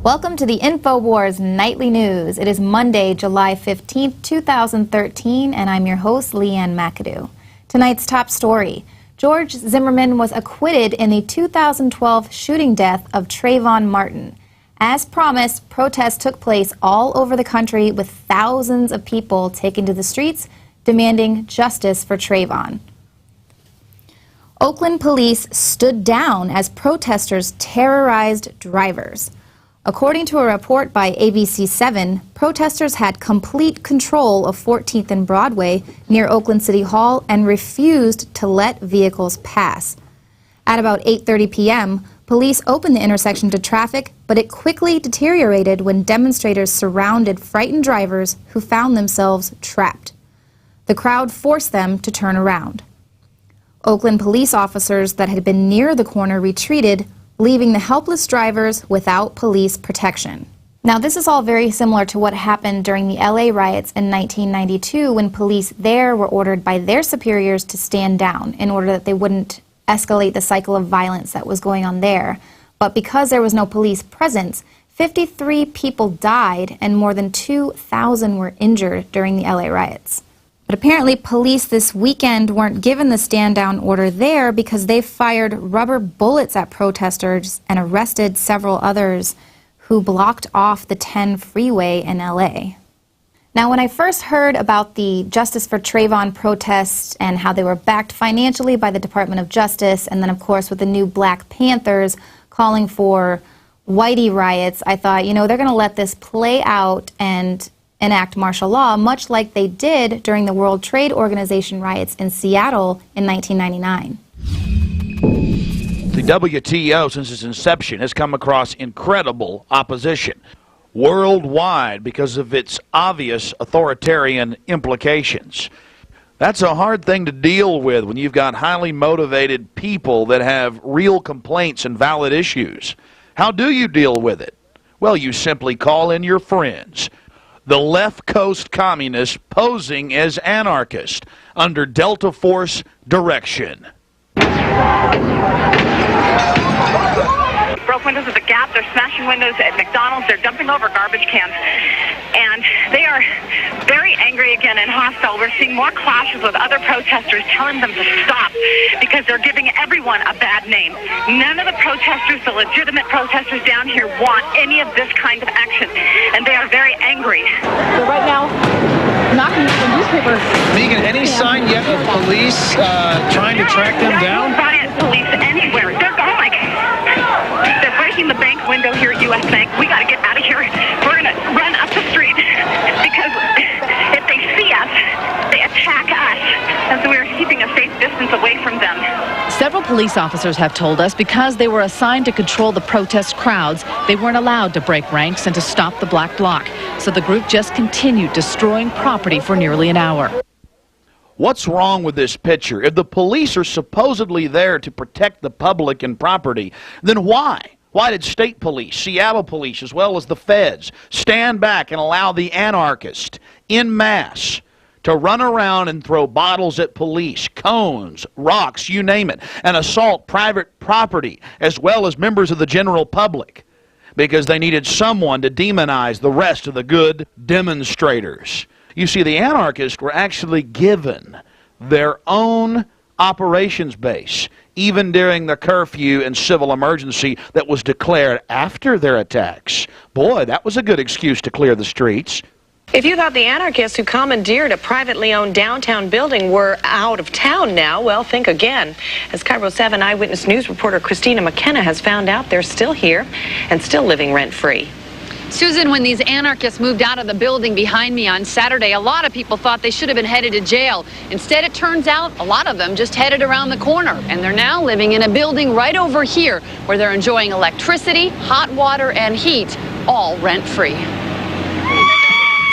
Welcome to the INFOWARS Nightly News. It is Monday, July 15th, 2013, and I'm your host, Leanne McAdoo. Tonight's top story. George Zimmerman was acquitted in the 2012 shooting death of Trayvon Martin. As promised, protests took place all over the country with thousands of people taking to the streets demanding justice for Trayvon. Oakland police stood down as protesters terrorized drivers. According to a report by ABC7, protesters had complete control of 14th and Broadway near Oakland City Hall and refused to let vehicles pass. At about 8:30 p.m., police opened the intersection to traffic, but it quickly deteriorated when demonstrators surrounded frightened drivers who found themselves trapped. The crowd forced them to turn around. Oakland police officers that had been near the corner retreated, leaving the helpless drivers without police protection. Now, this is all very similar to what happened during the LA riots in 1992 when police there were ordered by their superiors to stand down in order that they wouldn't escalate the cycle of violence that was going on there. But because there was no police presence, 53 people died and more than 2,000 were injured during the LA riots. But apparently police this weekend weren't given the stand-down order there because they fired rubber bullets at protesters and arrested several others who blocked off the 10 freeway in LA. Now, when I first heard about the Justice for Trayvon protests and how they were backed financially by the Department of Justice, and then, of course, with the new Black Panthers calling for whitey riots, I thought, you know, they're going to let this play out and enact martial law, much like they did during the World Trade Organization riots in Seattle in 1999. The WTO, since its inception, has come across incredible opposition worldwide because of its obvious authoritarian implications. That's a hard thing to deal with when you've got highly motivated people that have real complaints and valid issues. How do you deal with it? Well, you simply call in your friends. The left coast communists posing as anarchists under Delta Force direction. Broke windows at the Gap, they're smashing windows at McDonald's, they're dumping over garbage cans, and they are very angry again and hostile. We're seeing more clashes with other protesters telling them to stop because they're giving everyone a bad name. None of the protesters, the legitimate protesters down here, want any of this kind of action, and they are very angry. So right now, knocking at the newspaper. Megan, any sign yet of police trying to track them down? No sign of police anywhere. They're breaking the bank window here at U.S. Bank. We got to get out of here. We're going to run up the street because if they see us, they attack us. And so we're keeping a safe distance away from them. Several police officers have told us because they were assigned to control the protest crowds, they weren't allowed to break ranks and to stop the black bloc. So the group just continued destroying property for nearly an hour. What's wrong with this picture? If the police are supposedly there to protect the public and property, then why? Why did state police, Seattle police, as well as the feds, stand back and allow the anarchists en masse to run around and throw bottles at police, cones, rocks, you name it, and assault private property as well as members of the general public? Because they needed someone to demonize the rest of the good demonstrators. You see, the anarchists were actually given their own operations base, even during the curfew and civil emergency that was declared after their attacks. Boy, that was a good excuse to clear the streets. If you thought the anarchists who commandeered a privately owned downtown building were out of town now, well, think again. As Cairo 7 Eyewitness News reporter Christina McKenna has found out, they're still here and still living rent-free. Susan, when these anarchists moved out of the building behind me on Saturday, a lot of people thought they should have been headed to jail. Instead, it turns out a lot of them just headed around the corner, and they're now living in a building right over here where they're enjoying electricity, hot water, and heat, all rent-free.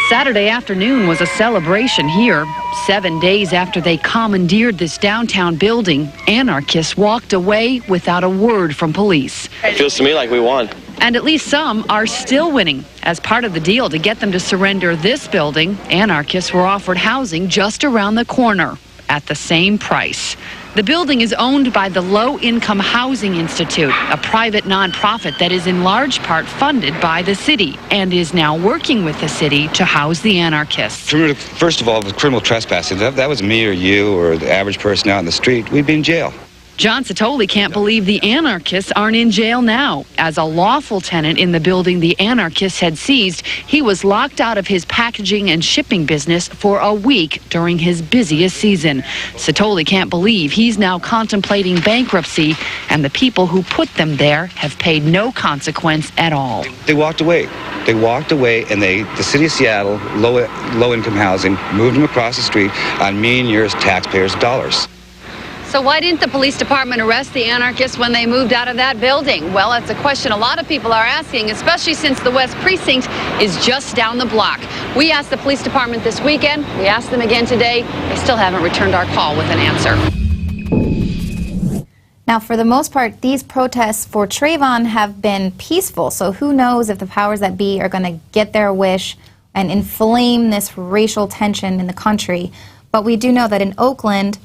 Saturday afternoon was a celebration here. 7 days after they commandeered this downtown building, anarchists walked away without a word from police. It feels to me like we won. And at least some are still winning. As part of the deal to get them to surrender this building, anarchists were offered housing just around the corner. at the same price. The building is owned by the Low Income Housing Institute, a private nonprofit that is in large part funded by the city and is now working with the city to house the anarchists. First of all, with criminal trespassing, if that was me or you or the average person out in the street, we'd be in jail. John Satoli can't believe the anarchists aren't in jail now. As a lawful tenant in the building the anarchists had seized, he was locked out of his packaging and shipping business for a week during his busiest season. Satoli can't believe he's now contemplating bankruptcy, and the people who put them there have paid no consequence at all. They walked away. They walked away, and the city of Seattle, low-income housing, moved them across the street on me and yours taxpayers' dollars. So why didn't the police department arrest the anarchists when they moved out of that building? Well, that's a question a lot of people are asking, especially since the West Precinct is just down the block. We asked the police department this weekend. We asked them again today. They still haven't returned our call with an answer. Now, for the most part, these protests for Trayvon have been peaceful, so who knows if the powers that be are going to get their wish and inflame this racial tension in the country. But we do know that in Oakland,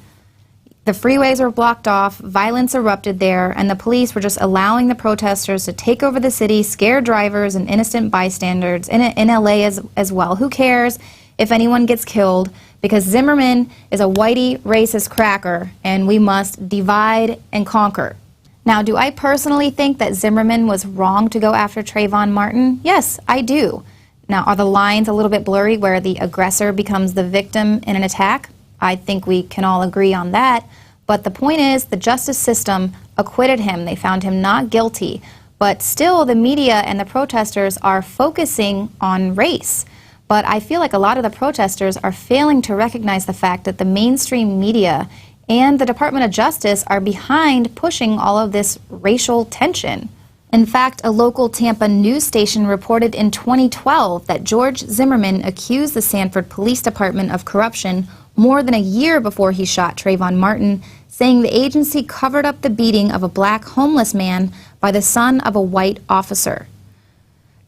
the freeways were blocked off, violence erupted there, and the police were just allowing the protesters to take over the city, scare drivers and innocent bystanders in LA as well. Who cares if anyone gets killed? Because Zimmerman is a whitey racist cracker, and we must divide and conquer. Now, do I personally think that Zimmerman was wrong to go after Trayvon Martin? Yes, I do. Now, are the lines a little bit blurry where the aggressor becomes the victim in an attack? I think we can all agree on that. But the point is, the justice system acquitted him. They found him not guilty. But still, the media and the protesters are focusing on race. But I feel like a lot of the protesters are failing to recognize the fact that the mainstream media and the Department of Justice are behind pushing all of this racial tension. In fact, a local Tampa news station reported in 2012 that George Zimmerman accused the Sanford Police Department of corruption more than a year before he shot Trayvon Martin, saying the agency covered up the beating of a black homeless man by the son of a white officer.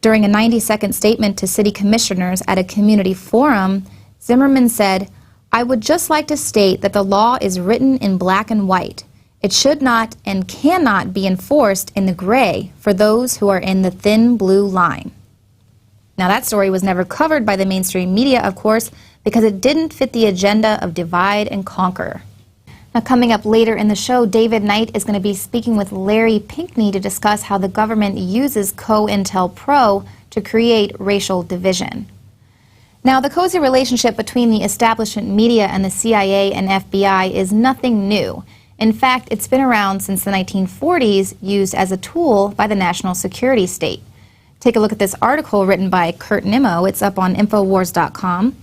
During a 90-second statement to city commissioners at a community forum, Zimmerman said, "I would just like to state that the law is written in black and white. It should not and cannot be enforced in the gray for those who are in the thin blue line." Now, that story was never covered by the mainstream media, of course, because it didn't fit the agenda of divide and conquer. Now, coming up later in the show, David Knight is going to be speaking with Larry Pinkney to discuss how the government uses COINTELPRO to create racial division. Now, the cozy relationship between the establishment media and the CIA and FBI is nothing new. In fact, it's been around since the 1940s, used as a tool by the national security state. Take a look at this article written by Kurt Nimmo. It's up on INFOWARS.com.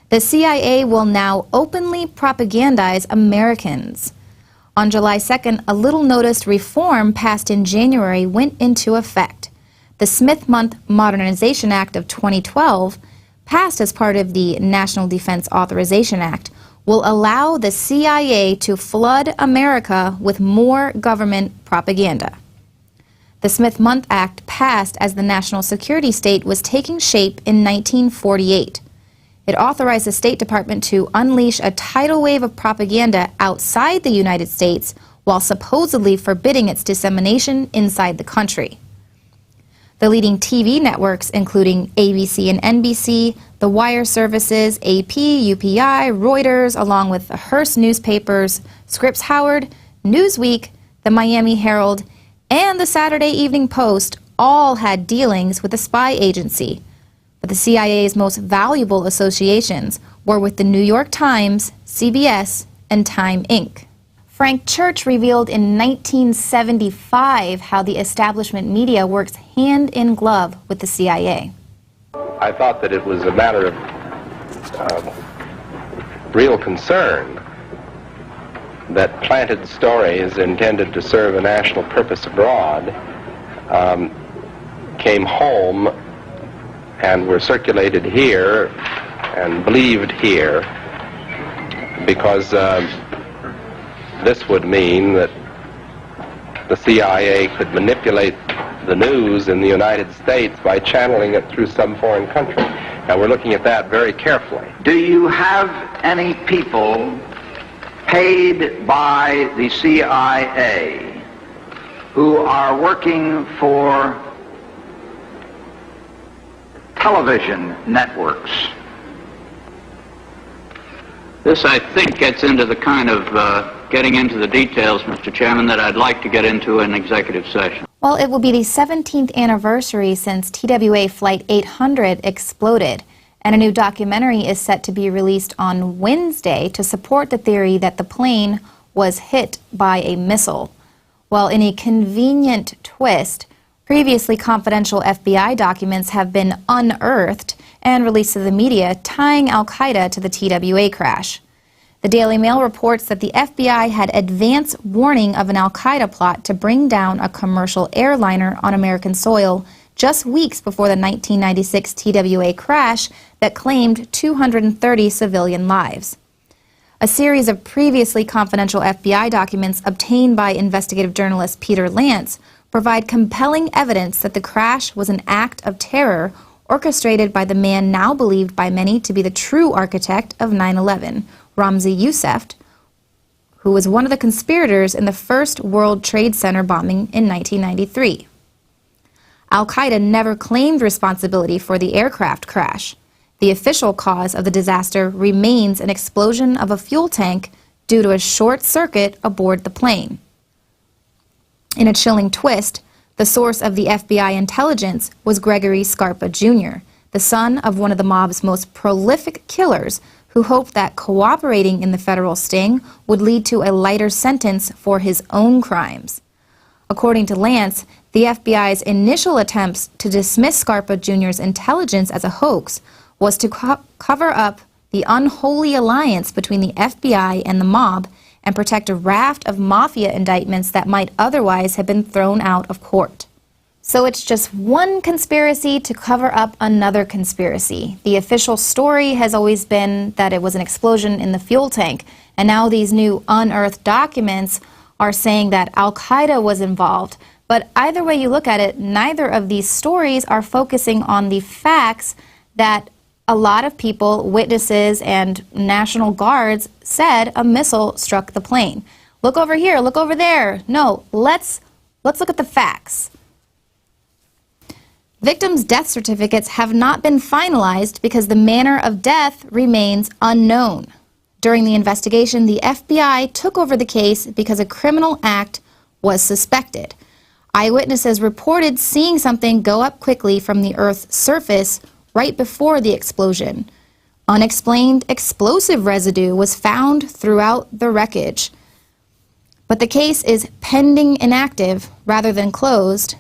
The CIA will now openly propagandize Americans. On July 2nd, a little-noticed reform passed in January went into effect. The Smith-Mundt Modernization Act of 2012, passed as part of the National Defense Authorization Act, will allow the CIA to flood America with more government propaganda. The Smith-Mundt Act passed as the national security state was taking shape in 1948. It authorized the State Department to unleash a tidal wave of propaganda outside the United States while supposedly forbidding its dissemination inside the country. The leading TV networks, including ABC and NBC, the wire services, AP, UPI, Reuters, along with the Hearst newspapers, Scripps Howard, Newsweek, the Miami Herald, and the Saturday Evening Post all had dealings with the spy agency. But the CIA's most valuable associations were with the New York Times, CBS, and Time Inc. Frank Church revealed in 1975 how the establishment media works hand in glove with the CIA. I thought that it was a matter of real concern that planted stories intended to serve a national purpose abroad came home and were circulated here and believed here, because this would mean that the CIA could manipulate the news in the United States by channeling it through some foreign country. Now, we're looking at that very carefully. Do you have any people paid by the CIA, who are working for television networks. This, I think, gets into the kind of getting into the details, Mr. Chairman, that I'd like to get into in executive session. Well, it will be the 17th anniversary since TWA Flight 800 exploded, and a new documentary is set to be released on Wednesday to support the theory that the plane was hit by a missile. Well, in a convenient twist, previously confidential FBI documents have been unearthed and released to the media, tying al-Qaeda to the TWA crash. The Daily Mail reports that the FBI had advance warning of an al-Qaeda plot to bring down a commercial airliner on American soil just weeks before the 1996 TWA crash that claimed 230 civilian lives. A series of previously confidential FBI documents obtained by investigative journalist Peter Lance provide compelling evidence that the crash was an act of terror orchestrated by the man now believed by many to be the true architect of 9/11, Ramzi Youssef, who was one of the conspirators in the first World Trade Center bombing in 1993. Al-Qaeda never claimed responsibility for the aircraft crash. The official cause of the disaster remains an explosion of a fuel tank due to a short circuit aboard the plane. In a chilling twist, the source of the FBI intelligence was Gregory Scarpa Jr., the son of one of the mob's most prolific killers, who hoped that cooperating in the federal sting would lead to a lighter sentence for his own crimes. According to Lance, the FBI's initial attempts to dismiss Scarpa Jr.'s intelligence as a hoax was to cover up the unholy alliance between the FBI and the mob and protect a raft of mafia indictments that might otherwise have been thrown out of court. So it's just one conspiracy to cover up another conspiracy. The official story has always been that it was an explosion in the fuel tank, and now these new unearthed documents are saying that al-Qaeda was involved. But either way you look at it, neither of these stories are focusing on the facts that a lot of people, witnesses, and National Guards said a missile struck the plane. Look over here, look over there. No, let's look at the facts. Victims' death certificates have not been finalized because the manner of death remains unknown. During the investigation, the FBI took over the case because a criminal act was suspected. Eyewitnesses reported seeing something go up quickly from the Earth's surface right before the explosion. Unexplained explosive residue was found throughout the wreckage. But the case is pending inactive rather than closed.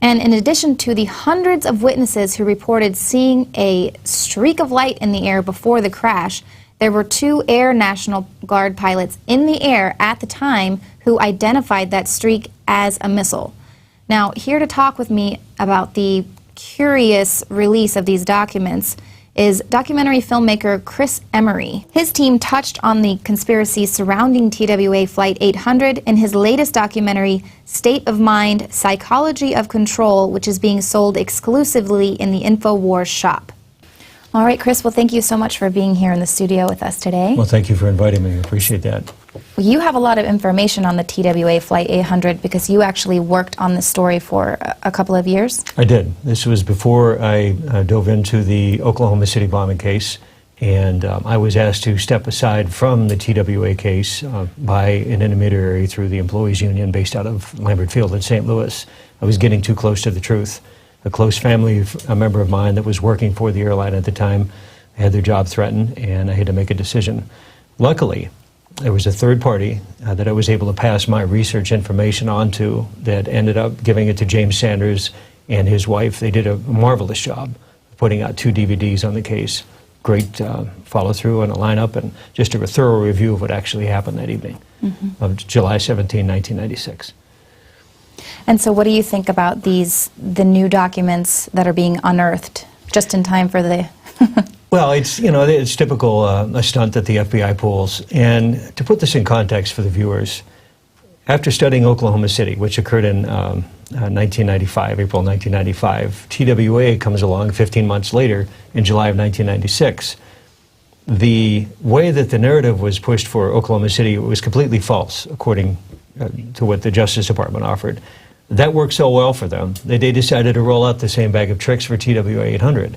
And in addition to the hundreds of witnesses who reported seeing a streak of light in the air before the crash, there were 2 Air National Guard pilots in the air at the time who identified that streak as a missile. Now, here to talk with me about the curious release of these documents is documentary filmmaker Chris Emery. His team touched on the conspiracy surrounding TWA Flight 800 in his latest documentary, State of Mind, Psychology of Control, which is being sold exclusively in the INFOWARS shop. All right, Chris, well, thank you so much for being here in the studio with us today. Well, thank you for inviting me. I appreciate that. You have a lot of information on the TWA Flight 800 because you actually worked on this story for a couple of years. I did. This was before I dove into the Oklahoma City bombing case, and I was asked to step aside from the TWA case by an intermediary through the employees union based out of Lambert Field in St. Louis. I was getting too close to the truth. A close family member of mine that was working for the airline at the time had their job threatened, and I had to make a decision. Luckily, there was a third party that I was able to pass my research information on to that ended up giving it to James Sanders and his wife. They did a marvelous job putting out 2 DVDs on the case. Great follow-through on a lineup and just a thorough review of what actually happened that evening of July 17, 1996. And so what do you think about the new documents that are being unearthed just in time for the... Well, it's typical, a stunt that the FBI pulls. And to put this in context for the viewers, after studying Oklahoma City, which occurred in 1995, April 1995, TWA comes along 15 months later in July of 1996. the way that the narrative was pushed for Oklahoma City was completely false, according to what the Justice Department offered. That worked so well for them that they decided to roll out the same bag of tricks for TWA 800.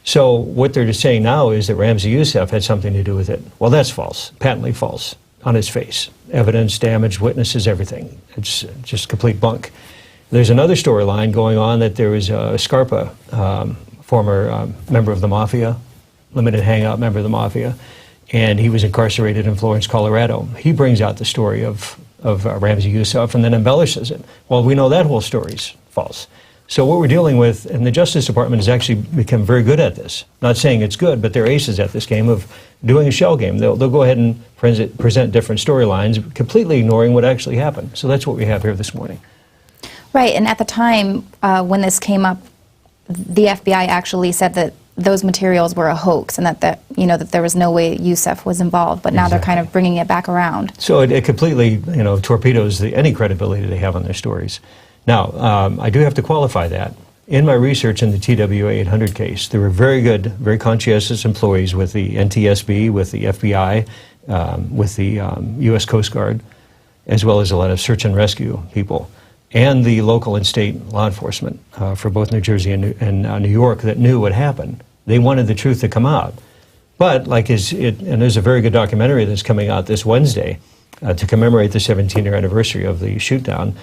So what they're just saying now is that Ramzi Youssef had something to do with it. Well, that's false, patently false, on its face. Evidence, damage, witnesses, everything. It's just complete bunk. There's another storyline going on that there was Scarpa, former member of the Mafia, limited hangout member of the Mafia, and he was incarcerated in Florence, Colorado. He brings out the story of Ramzi Youssef and then embellishes it. Well, we know that whole story's false. So what we're dealing with, and the Justice Department has actually become very good at this. Not saying it's good, but they're aces at this game of doing a shell game. They'll go ahead and present different storylines, completely ignoring what actually happened. So that's what we have here this morning. Right, and at the time when this came up, the FBI actually said that those materials were a hoax and that there was no way Youssef was involved, but now they're kind of bringing it back around. So it completely, torpedoes any credibility they have on their stories. Now, I do have to qualify that. In my research in the TWA 800 case, there were very good, very conscientious employees with the NTSB, with the FBI, with the U.S. Coast Guard, as well as a lot of search and rescue people, and the local and state law enforcement for both New Jersey and New York that knew what happened. They wanted the truth to come out. But, and there's a very good documentary that's coming out this Wednesday to commemorate the 17-year anniversary of the shoot-down.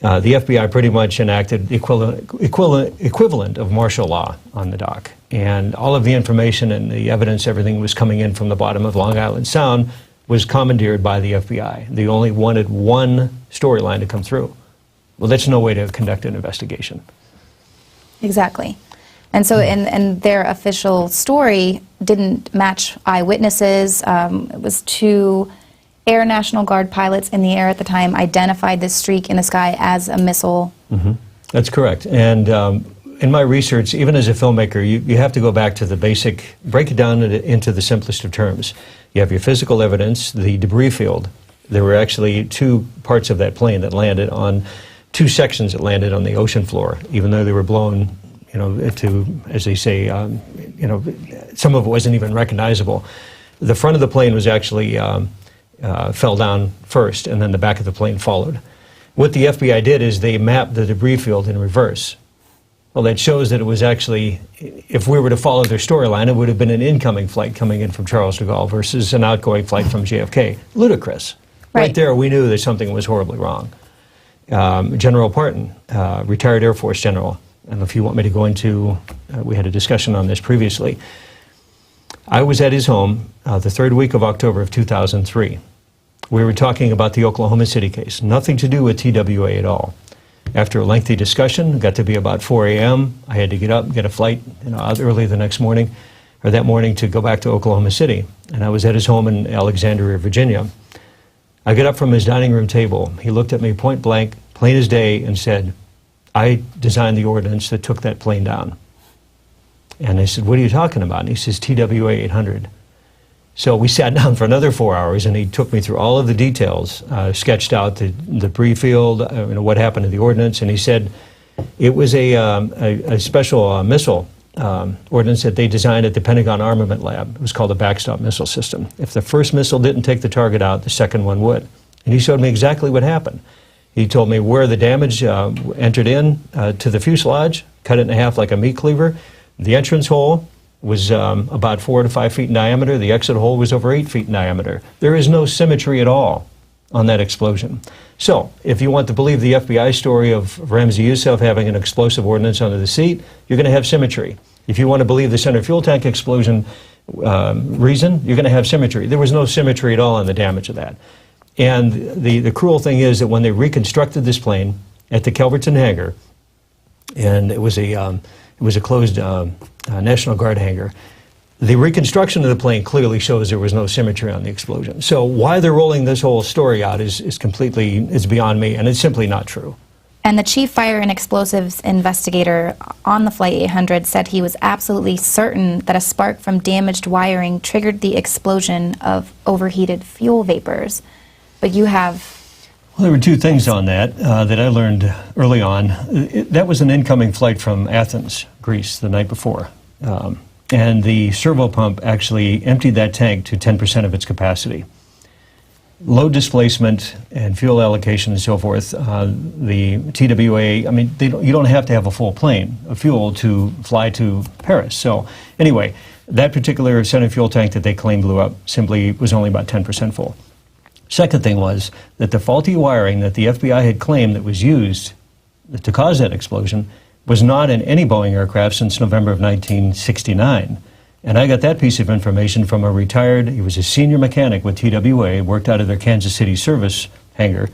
The FBI pretty much enacted the equivalent of martial law on the dock. And all of the information and the evidence, everything was coming in from the bottom of Long Island Sound, was commandeered by the FBI. They only wanted one storyline to come through. Well, that's no way to conduct an investigation. Exactly. And so and their official story didn't match eyewitnesses. It was two Air National Guard pilots in the air at the time identified this streak in the sky as a missile. Mm-hmm. That's correct. And in my research, even as a filmmaker, you have to go back to the basic, break it down into the simplest of terms. You have your physical evidence, the debris field. There were actually two parts of that plane that landed on, two sections that landed on the ocean floor, even though they were blown, to, as they say, some of it wasn't even recognizable. The front of the plane was actually fell down first, and then the back of the plane followed. What the FBI did is they mapped the debris field in reverse. Well, that shows that it was actually, if we were to follow their storyline, it would have been an incoming flight coming in from Charles de Gaulle versus an outgoing flight from JFK. Ludicrous. Right there, we knew that something was horribly wrong. General Parton, retired Air Force general, and if you want me to go into, we had a discussion on this previously. I was at his home the third week of October of 2003. We were talking about the Oklahoma City case, nothing to do with TWA at all. After a lengthy discussion, it got to be about 4 a.m. I had to get up and get a flight out early the next morning, or that morning, to go back to Oklahoma City. And I was at his home in Alexandria, Virginia. I got up from his dining room table. He looked at me point blank, plain as day, and said, "I designed the ordinance that took that plane down." And I said, "What are you talking about?" And he says, TWA 800. So we sat down for another 4 hours, and he took me through all of the details, sketched out the debris field, what happened to the ordinance, and he said it was a special missile ordinance that they designed at the Pentagon Armament Lab. It was called a backstop missile system. If the first missile didn't take the target out, the second one would. And he showed me exactly what happened. He told me where the damage entered in to the fuselage, cut it in half like a meat cleaver. The entrance hole was about 4 to 5 feet in diameter. The exit hole was over 8 feet in diameter. There is no symmetry at all on that explosion. So, if you want to believe the FBI story of Ramzi Youssef having an explosive ordnance under the seat, you're going to have symmetry. If you want to believe the center fuel tank explosion reason, you're going to have symmetry. There was no symmetry at all on the damage of that. And the cruel thing is that when they reconstructed this plane at the Calverton hangar, and it was a closed National Guard hangar, the reconstruction of the plane clearly shows there was no symmetry on the explosion. So why they're rolling this whole story out is beyond me, and it's simply not true. And the chief fire and explosives investigator on the Flight 800 said he was absolutely certain that a spark from damaged wiring triggered the explosion of overheated fuel vapors. But you have... Well, there were two things on that that I learned early on. That was an incoming flight from Athens, Greece, the night before. and the servo pump actually emptied that tank to 10% of its capacity. Load displacement and fuel allocation and so forth, the TWA, I mean, you don't have to have a full plane of fuel to fly to Paris. So anyway, that particular center fuel tank that they claimed blew up simply was only about 10% full. Second thing was that the faulty wiring that the FBI had claimed that was used to cause that explosion was not in any Boeing aircraft since November of 1969. And I got that piece of information from a retired, he was a senior mechanic with TWA, worked out of their Kansas City service hangar.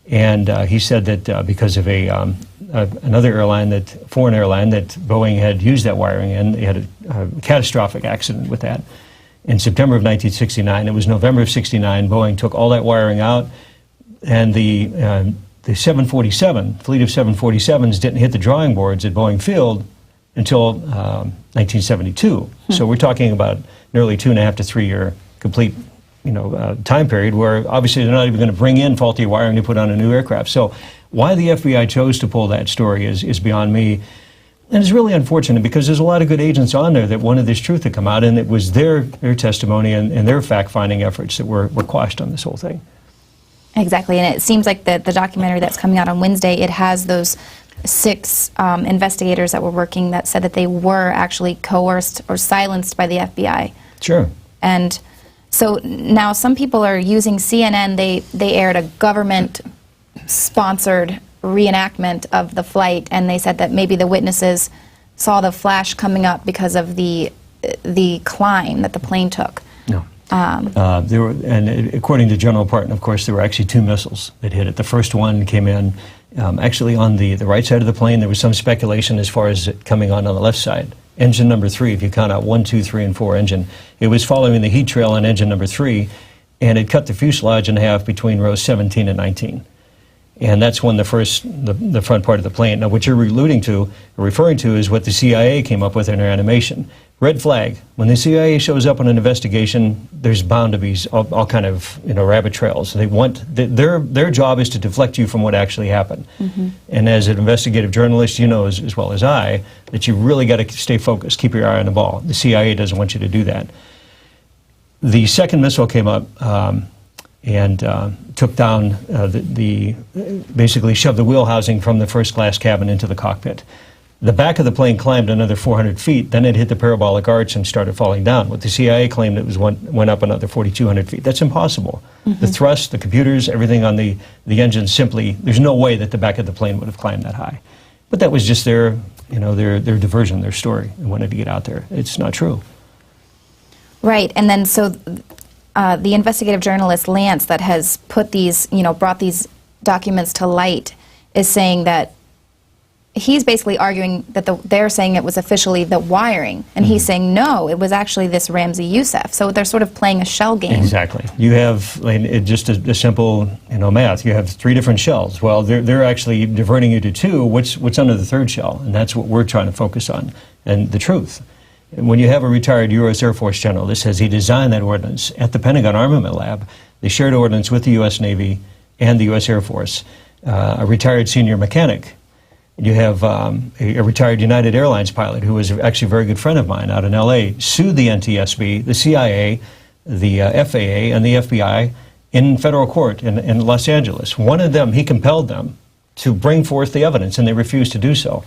And he said that because of another airline, foreign airline, that Boeing had used that wiring, and they had a catastrophic accident with that in September of 1969. It was November of 69. Boeing took all that wiring out, and the 747, fleet of 747s didn't hit the drawing boards at Boeing Field until 1972. So we're talking about nearly 2.5 to 3 year complete time period where obviously they're not even going to bring in faulty wiring to put on a new aircraft. So why the FBI chose to pull that story is beyond me. And it's really unfortunate because there's a lot of good agents on there that wanted this truth to come out, and it was their testimony and their fact-finding efforts that were quashed on this whole thing. Exactly, and it seems like the documentary that's coming out on Wednesday, it has those 6 investigators that were working that said that they were actually coerced or silenced by the FBI. Sure. And so now some people are using CNN. They aired a government-sponsored reenactment of the flight, and they said that maybe the witnesses saw the flash coming up because of the climb that the plane took. No. There were, and according to General Parton, of course, there were actually 2 missiles that hit it. The first one came in actually on the right side of the plane. There was some speculation as far as it coming on the left side. Engine number 3, if you count out 1, 2, 3, and 4 engine, it was following the heat trail on engine number 3, and it cut the fuselage in half between rows 17 and 19. And that's when the front part of the plane. Now, what you're referring to is what the CIA came up with in their animation. Red flag. When the CIA shows up on an investigation, there's bound to be all kind of rabbit trails. They want their job is to deflect you from what actually happened. Mm-hmm. And as an investigative journalist, you know as well as I that you really got to stay focused, keep your eye on the ball. The CIA doesn't want you to do that. The second missile came up. And took down basically shoved the wheel housing from the first class cabin into the cockpit. The back of the plane climbed another 400 feet, then it hit the parabolic arch and started falling down. What the CIA claimed it went up another 4,200 feet. That's impossible. Mm-hmm. The thrust, the computers, everything on the engine simply, there's no way that the back of the plane would have climbed that high. But that was just their diversion, their story. They wanted to get out there. It's not true. Right, and then so the investigative journalist Lance that has put these, brought these documents to light is saying that he's basically arguing that they're saying it was officially the wiring, and he's saying no, it was actually this Ramzi Youssef. So they're sort of playing a shell game. Exactly. You have just a simple math. You have 3 different shells. Well, they're actually diverting you to 2. What's under the 3rd shell? And that's what we're trying to focus on, and the truth. When you have a retired U.S. Air Force general that says he designed that ordnance at the Pentagon Armament Lab, they shared ordnance with the U.S. Navy and the U.S. Air Force, a retired senior mechanic. You have a retired United Airlines pilot who was actually a very good friend of mine out in L.A., sued the NTSB, the CIA, the FAA, and the FBI in federal court in Los Angeles. One of them, he compelled them to bring forth the evidence, and they refused to do so.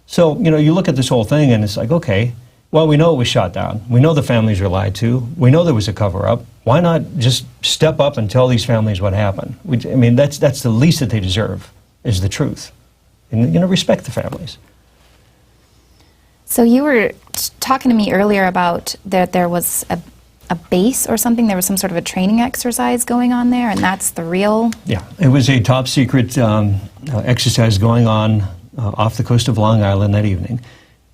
So, you look at this whole thing, and it's like, okay, well, we know it was shot down. We know the families were lied to. We know there was a cover-up. Why not just step up and tell these families what happened? That's the least that they deserve, is the truth. And, respect the families. So you were talking to me earlier about that there was a base or something. There was some sort of a training exercise going on there, and that's the real... Yeah, it was a top-secret exercise going on off the coast of Long Island that evening.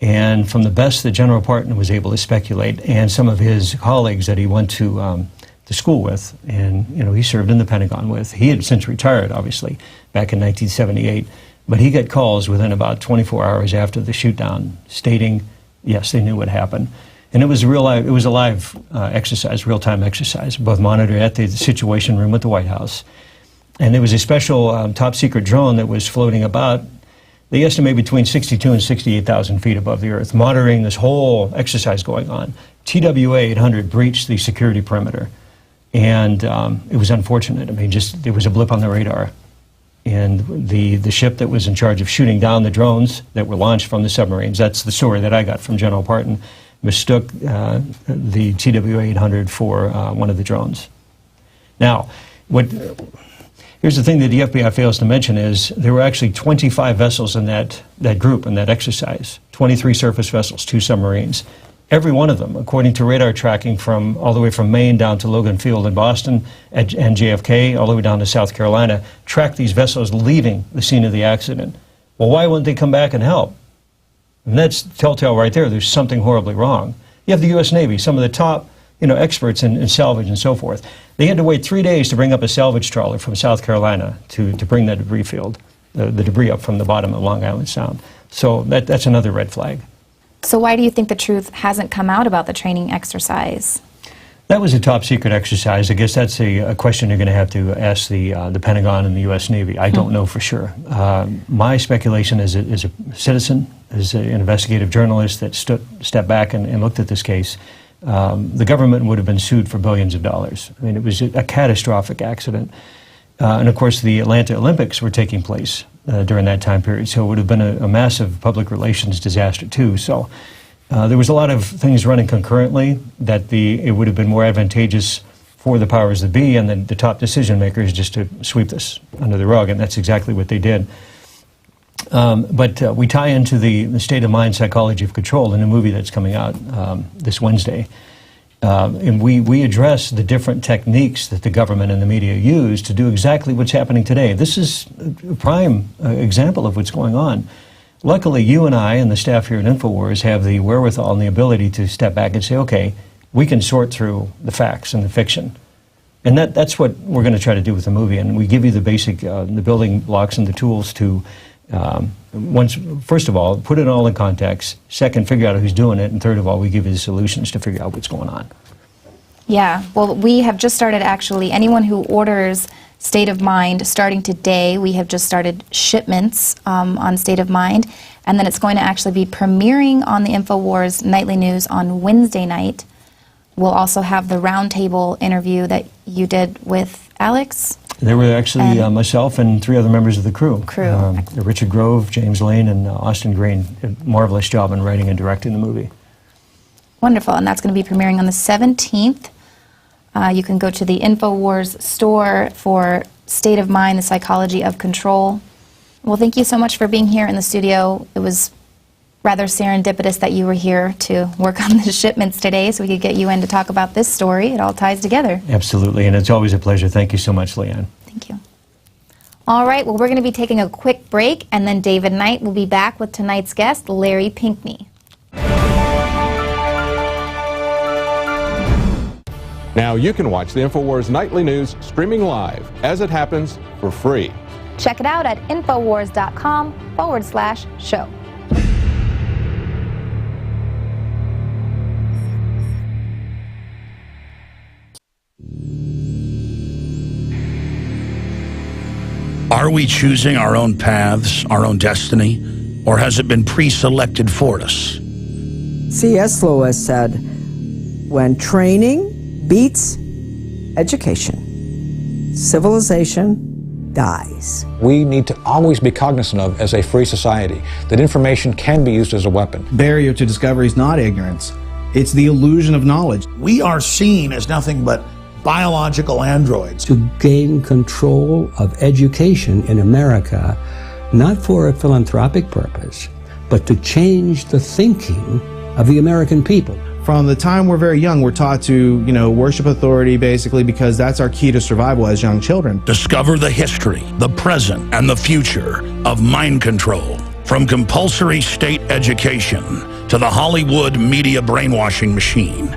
And from the best that General Parton was able to speculate, and some of his colleagues that he went to school with, and he served in the Pentagon with, he had since retired, obviously, back in 1978. But he got calls within about 24 hours after the shoot-down, stating, yes, they knew what happened. And it was a live exercise, real-time exercise, both monitored at the Situation Room at the White House. And there was a special top-secret drone that was floating about They estimate between 62 and 68,000 feet above the Earth, monitoring this whole exercise going on. TWA 800 breached the security perimeter, and it was unfortunate. I mean, just it was a blip on the radar. And the ship that was in charge of shooting down the drones that were launched from the submarines, that's the story that I got from General Parton, mistook the TWA 800 for one of the drones. Now, here's the thing that the FBI fails to mention is there were actually 25 vessels in that group, in that exercise. 23 surface vessels, 2 submarines. Every one of them, according to radar tracking from all the way from Maine down to Logan Field in Boston and JFK, all the way down to South Carolina, tracked these vessels leaving the scene of the accident. Well, why wouldn't they come back and help? And that's telltale right there. There's something horribly wrong. You have the U.S. Navy, some of the top experts in salvage and so forth. They had to wait 3 days to bring up a salvage trawler from South Carolina to bring that debris field, the debris up from the bottom of Long Island Sound. So that's another red flag. So why do you think the truth hasn't come out about the training exercise? That was a top secret exercise. I guess that's a question you're going to have to ask the Pentagon and the U.S. Navy. I don't know for sure. My speculation as a citizen, as an investigative journalist that stepped back and looked at this case, the government would have been sued for billions of dollars. I mean, it was a catastrophic accident. And of course, the Atlanta Olympics were taking place during that time period, so it would have been a massive public relations disaster too. So there was a lot of things running concurrently that it would have been more advantageous for the powers that be and the top decision makers just to sweep this under the rug, and that's exactly what they did. But we tie into the state of mind psychology of control in a movie that's coming out this Wednesday. And we address the different techniques that the government and the media use to do exactly what's happening today. This is a prime example of what's going on. Luckily, you and I and the staff here at INFOWARS have the wherewithal and the ability to step back and say, okay, we can sort through the facts and the fiction. And that's what we're going to try to do with the movie. And we give you the basic, the building blocks and the tools to, first of all, put it all in context. Second, figure out who's doing it. And third of all, we give you the solutions to figure out what's going on. Yeah, well, we have just started actually, anyone who orders State of Mind, starting today, we have just started shipments on State of Mind. And then it's going to actually be premiering on the INFOWARS Nightly News on Wednesday night. We'll also have the roundtable interview that you did with Alex. There were actually myself and 3 other members of the crew. Richard Grove, James Lane, and Austin Green. A marvelous job in writing and directing the movie. Wonderful, and that's going to be premiering on the 17th. You can go to the INFOWARS store for State of Mind, the Psychology of Control. Well, thank you so much for being here in the studio. It was rather serendipitous that you were here to work on the shipments today so we could get you in to talk about this story. It all ties together. Absolutely, and it's always a pleasure. Thank you so much, Leanne. Thank you. All right, well, we're going to be taking a quick break, and then David Knight will be back with tonight's guest, Larry Pinkney. Now you can watch the INFOWARS Nightly News streaming live as it happens for free. Check it out at infowars.com/show. Are we choosing our own paths, our own destiny, or has it been pre-selected for us? C.S. Lewis said, when training beats education, civilization dies. We need to always be cognizant of, as a free society, that information can be used as a weapon. Barrier to discovery is not ignorance. It's the illusion of knowledge. We are seen as nothing but biological androids. To gain control of education in America, not for a philanthropic purpose, but to change the thinking of the American people. From the time we're very young, we're taught to, worship authority, basically, because that's our key to survival as young children. Discover the history, the present, and the future of mind control. From compulsory state education to the Hollywood media brainwashing machine,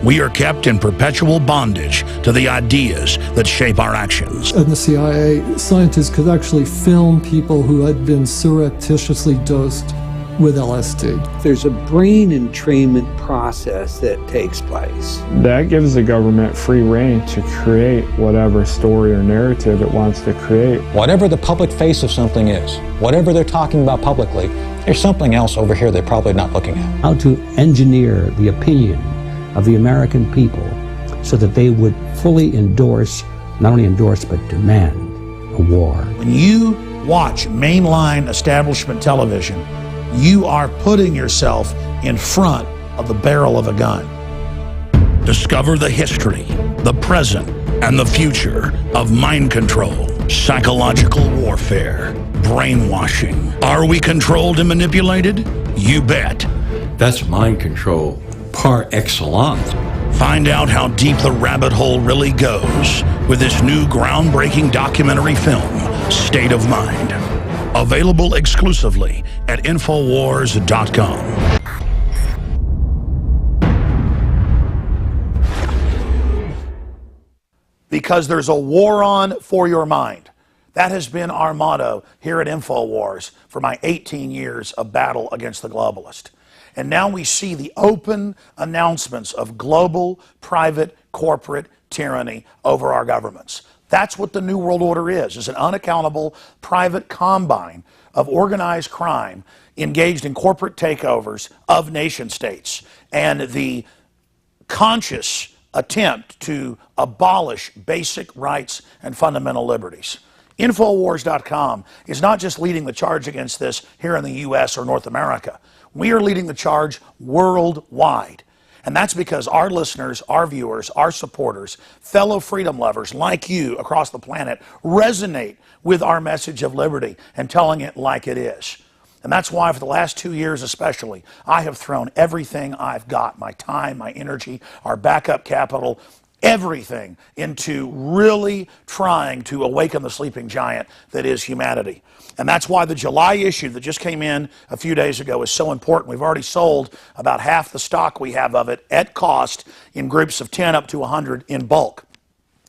we are kept in perpetual bondage to the ideas that shape our actions. In the CIA, scientists could actually film people who had been surreptitiously dosed with LSD. There's a brain entrainment process that takes place. That gives the government free rein to create whatever story or narrative it wants to create. Whatever the public face of something is, whatever they're talking about publicly, there's something else over here they're probably not looking at. How to engineer the opinion of the American people so that they would fully endorse, not only endorse, but demand a war. When you watch mainline establishment television, you are putting yourself in front of the barrel of a gun. Discover the history, the present, and the future of mind control, psychological warfare, brainwashing. Are we controlled and manipulated? You bet. That's mind control par excellence. Find out how deep the rabbit hole really goes with this new groundbreaking documentary film, State of Mind. Available exclusively at INFOWARS.com. Because there's a war on for your mind. That has been our motto here at INFOWARS for my 18 years of battle against the globalist. And now we see the open announcements of global, private, corporate tyranny over our governments. That's what the New World Order is an unaccountable private combine of organized crime engaged in corporate takeovers of nation states and the conscious attempt to abolish basic rights and fundamental liberties. INFOWARS.com is not just leading the charge against this here in the U.S. or North America. We are leading the charge worldwide. And that's because our listeners, our viewers, our supporters, fellow freedom lovers like you across the planet resonate with our message of liberty and telling it like it is. And that's why for the last 2 years especially, I have thrown everything I've got, my time, my energy, our backup capital, everything into really trying to awaken the sleeping giant that is humanity. And that's why the July issue that just came in a few days ago is so important. We've already sold about half the stock we have of it at cost in groups of 10 up to 100 in bulk.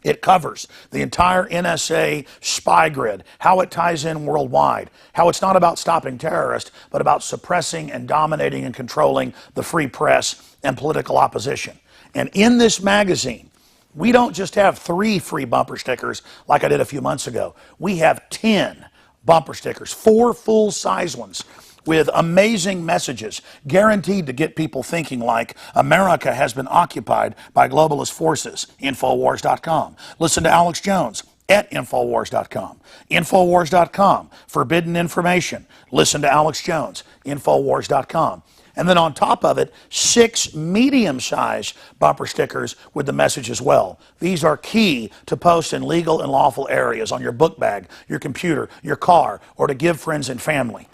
It covers the entire NSA spy grid, how it ties in worldwide, how it's not about stopping terrorists, but about suppressing and dominating and controlling the free press and political opposition. And in this magazine, we don't just have 3 free bumper stickers like I did a few months ago. We have 10 bumper stickers, 4 full-size ones with amazing messages guaranteed to get people thinking like America has been occupied by globalist forces. INFOWARS.com. Listen to Alex Jones at INFOWARS.com. INFOWARS.com. Forbidden information. Listen to Alex Jones. INFOWARS.com. And then on top of it, 6 medium-sized bumper stickers with the message as well. These are key to post in legal and lawful areas on your book bag, your computer, your car, or to give friends and family.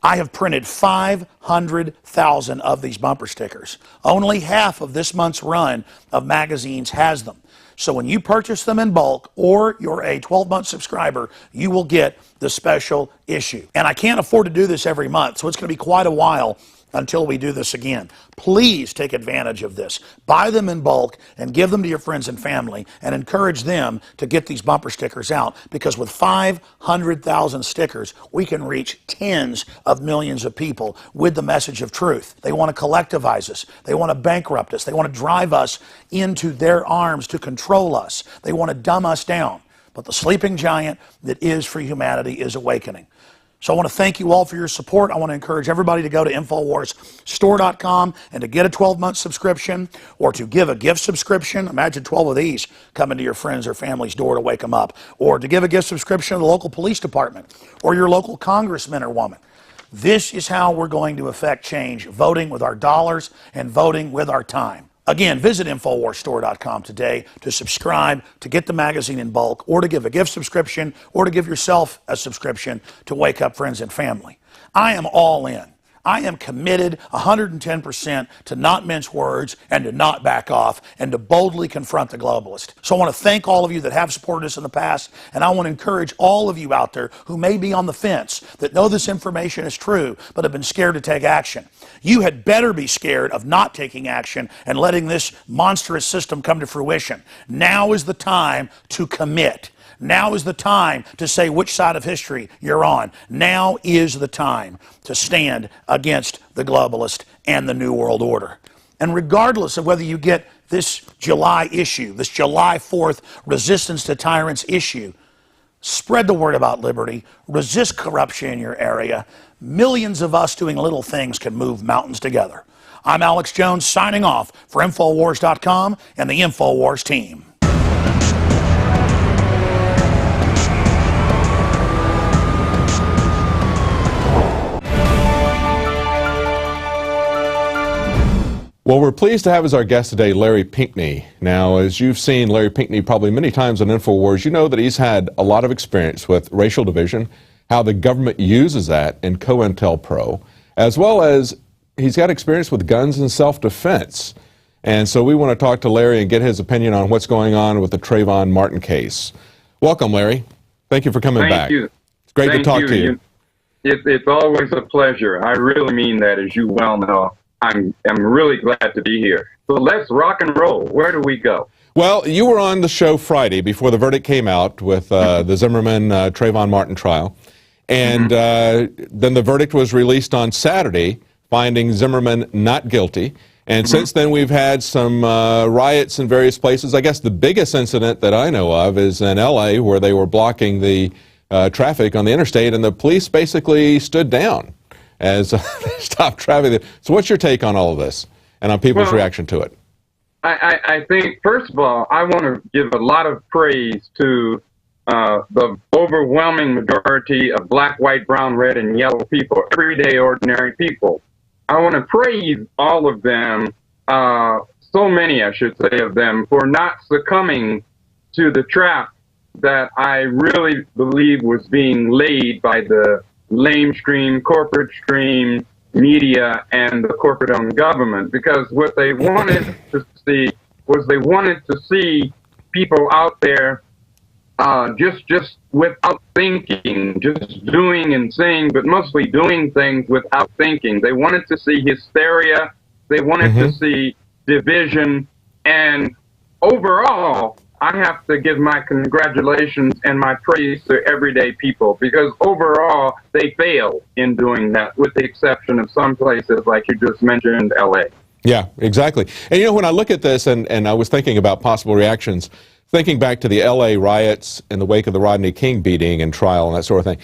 I have printed 500,000 of these bumper stickers. Only half of this month's run of magazines has them. So when you purchase them in bulk or you're a 12-month subscriber, you will get the special issue. And I can't afford to do this every month, so it's going to be quite a while until we do this again. Please take advantage of this. Buy them in bulk and give them to your friends and family and encourage them to get these bumper stickers out, because with 500,000 stickers, we can reach tens of millions of people with the message of truth. They want to collectivize us. They want to bankrupt us. They want to drive us into their arms to control us. They want to dumb us down. But the sleeping giant that is free humanity is awakening. So I want to thank you all for your support. I want to encourage everybody to go to InfoWarsStore.com and to get a 12-month subscription or to give a gift subscription. Imagine 12 of these coming to your friends or family's door to wake them up. Or to give a gift subscription to the local police department or your local congressman or woman. This is how we're going to affect change, voting with our dollars and voting with our time. Again, visit InfoWarsStore.com today to subscribe, to get the magazine in bulk, or to give a gift subscription, or to give yourself a subscription to wake up friends and family. I am all in. I am committed 110% to not mince words and to not back off and to boldly confront the globalist. So I want to thank all of you that have supported us in the past, and I want to encourage all of you out there who may be on the fence, that know this information is true, but have been scared to take action. You had better be scared of not taking action and letting this monstrous system come to fruition. Now is the time to commit. Now is the time to say which side of history you're on. Now is the time to stand against the globalist and the New World Order. And regardless of whether you get this July issue, this July 4th Resistance to Tyrants issue, spread the word about liberty, resist corruption in your area. Millions of us doing little things can move mountains together. I'm Alex Jones signing off for INFOWARS.com and the INFOWARS team. Well, we're pleased to have as our guest today Larry Pinckney. Now, as you've seen Larry Pinckney probably many times on InfoWars, you know that he's had a lot of experience with racial division, how the government uses that in COINTELPRO, as well as he's got experience with guns and self-defense. And so we want to talk to Larry and get his opinion on what's going on with the Trayvon Martin case. Welcome, Larry. Thank you for coming back. Thank you. It's great to talk to you. It's always a pleasure. I really mean that, as you well know. I'm really glad to be here. So let's rock and roll. Where do we go? Well, you were on the show Friday before the verdict came out with the Zimmerman Trayvon Martin trial. And then the verdict was released on Saturday, finding Zimmerman not guilty. And since then, we've had some riots in various places. I guess the biggest incident that I know of is in L.A., where they were blocking the traffic on the interstate, and the police basically stood down as they stopped traffic. So what's your take on all of this and on people's reaction to it? I think, first of all, I want to give a lot of praise to the overwhelming majority of black, white, brown, red, and yellow people, everyday ordinary people. I want to praise all of them, so many, I should say, of them, for not succumbing to the trap that I really believe was being laid by the lamestream, corporate stream, media, and the corporate-owned government. Because what they wanted to see was they wanted to see people out there just without thinking, just doing and saying, but mostly doing things without thinking. They wanted to see hysteria. They wanted to see division. And overall, I have to give my congratulations and my praise to everyday people, because overall they failed in doing that, with the exception of some places like you just mentioned, LA. Yeah, exactly. And you know, when I look at this and I was thinking about possible reactions, thinking back to the LA riots in the wake of the Rodney King beating and trial and that sort of thing.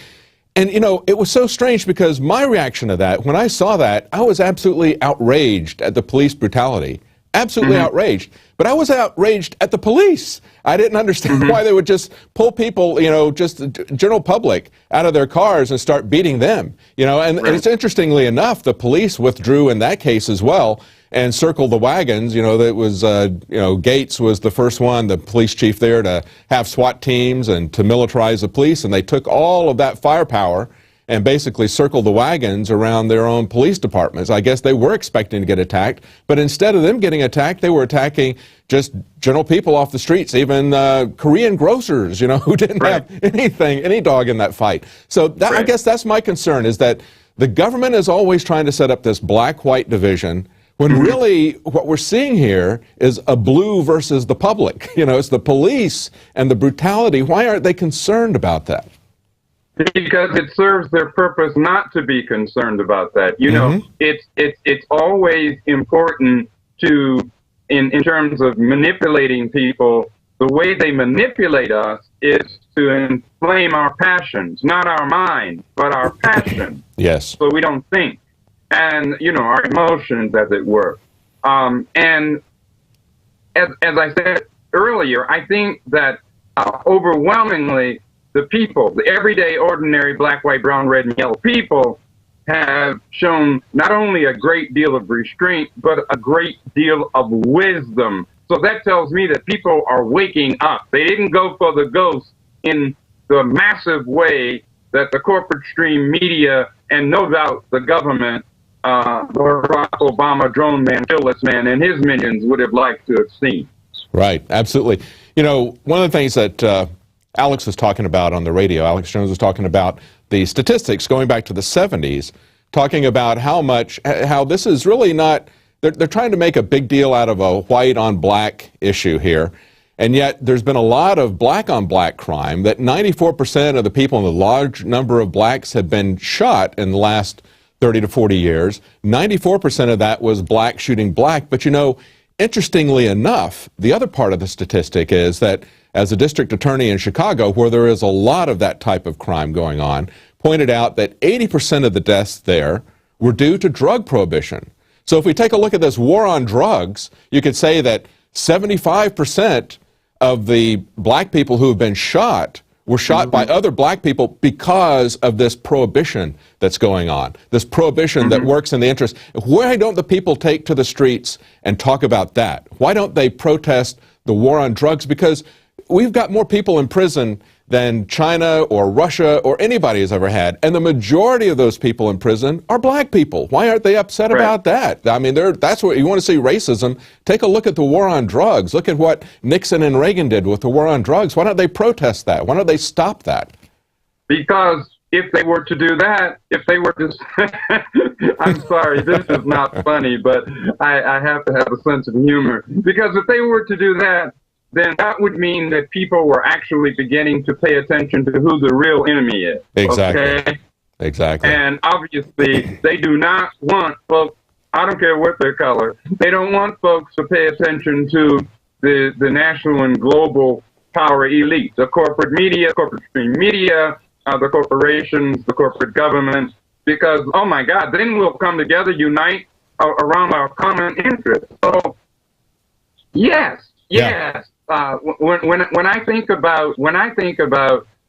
And you know, it was so strange because my reaction to that, when I saw that, I was absolutely outraged at the police brutality. Absolutely outraged. But I was outraged at the police. I didn't understand why they would just pull people, you know, just the general public out of their cars and start beating them. You know, and it's interestingly enough, the police withdrew in that case as well and circled the wagons. You know, that was, you know, Gates was the first one, the police chief there, to have SWAT teams and to militarize the police. And they took all of that firepower and basically circled the wagons around their own police departments. I guess they were expecting to get attacked, but instead of them getting attacked, they were attacking just general people off the streets, even Korean grocers, you know, who didn't have any dog in that fight. So that, I guess that's my concern, is that the government is always trying to set up this black-white division, when really what we're seeing here is a blue versus the public. You know, it's the police and the brutality. Why aren't they concerned about that? Because it serves their purpose not to be concerned about that. You know, it's always important to, in terms of manipulating people, the way they manipulate us is to inflame our passions, not our mind, but our passion. Yes. So we don't think. And, you know, our emotions, as it were. And as I said earlier, I think that overwhelmingly, the people, the everyday, ordinary black, white, brown, red, and yellow people have shown not only a great deal of restraint, but a great deal of wisdom. So that tells me that people are waking up. They didn't go for the ghost in the massive way that the corporate stream media and no doubt the government, Barack Obama, drone man, killless man, and his minions would have liked to have seen. Right, absolutely. You know, one of the things that Alex was talking about on the radio, Alex Jones was talking about the statistics going back to the 70s, talking about how this is really not, they're trying to make a big deal out of a white on black issue here. And yet there's been a lot of black-on-black crime, that 94% of the people, and a large number of blacks have been shot in the last 30 to 40 years. 94% of that was black shooting black. But you know, interestingly enough, the other part of the statistic is that as a district attorney in Chicago, where there is a lot of that type of crime going on, pointed out that 80% of the deaths there were due to drug prohibition. So if we take a look at this war on drugs, you could say that 75% of the black people who have been shot were shot by other black people because of this prohibition that's going on, this prohibition that works in the interest. Why don't the people take to the streets and talk about that? Why don't they protest the war on drugs? Because we've got more people in prison than China or Russia or anybody has ever had. And the majority of those people in prison are black people. Why aren't they upset about that? I mean, that's what you want to see, racism. Take a look at the war on drugs. Look at what Nixon and Reagan did with the war on drugs. Why don't they protest that? Why don't they stop that? Because if they were to do that, if they were to, I'm sorry, this is not funny, but I have to have a sense of humor. Because if they were to do that, then that would mean that people were actually beginning to pay attention to who the real enemy is. Exactly. Okay? Exactly. And obviously, they do not want folks, I don't care what their color, they don't want folks to pay attention to the national and global power elite, the corporate media, corporate stream media, the corporations, the corporate government, because, oh my God, then we'll come together, unite around our common interests. So, yes. When I think about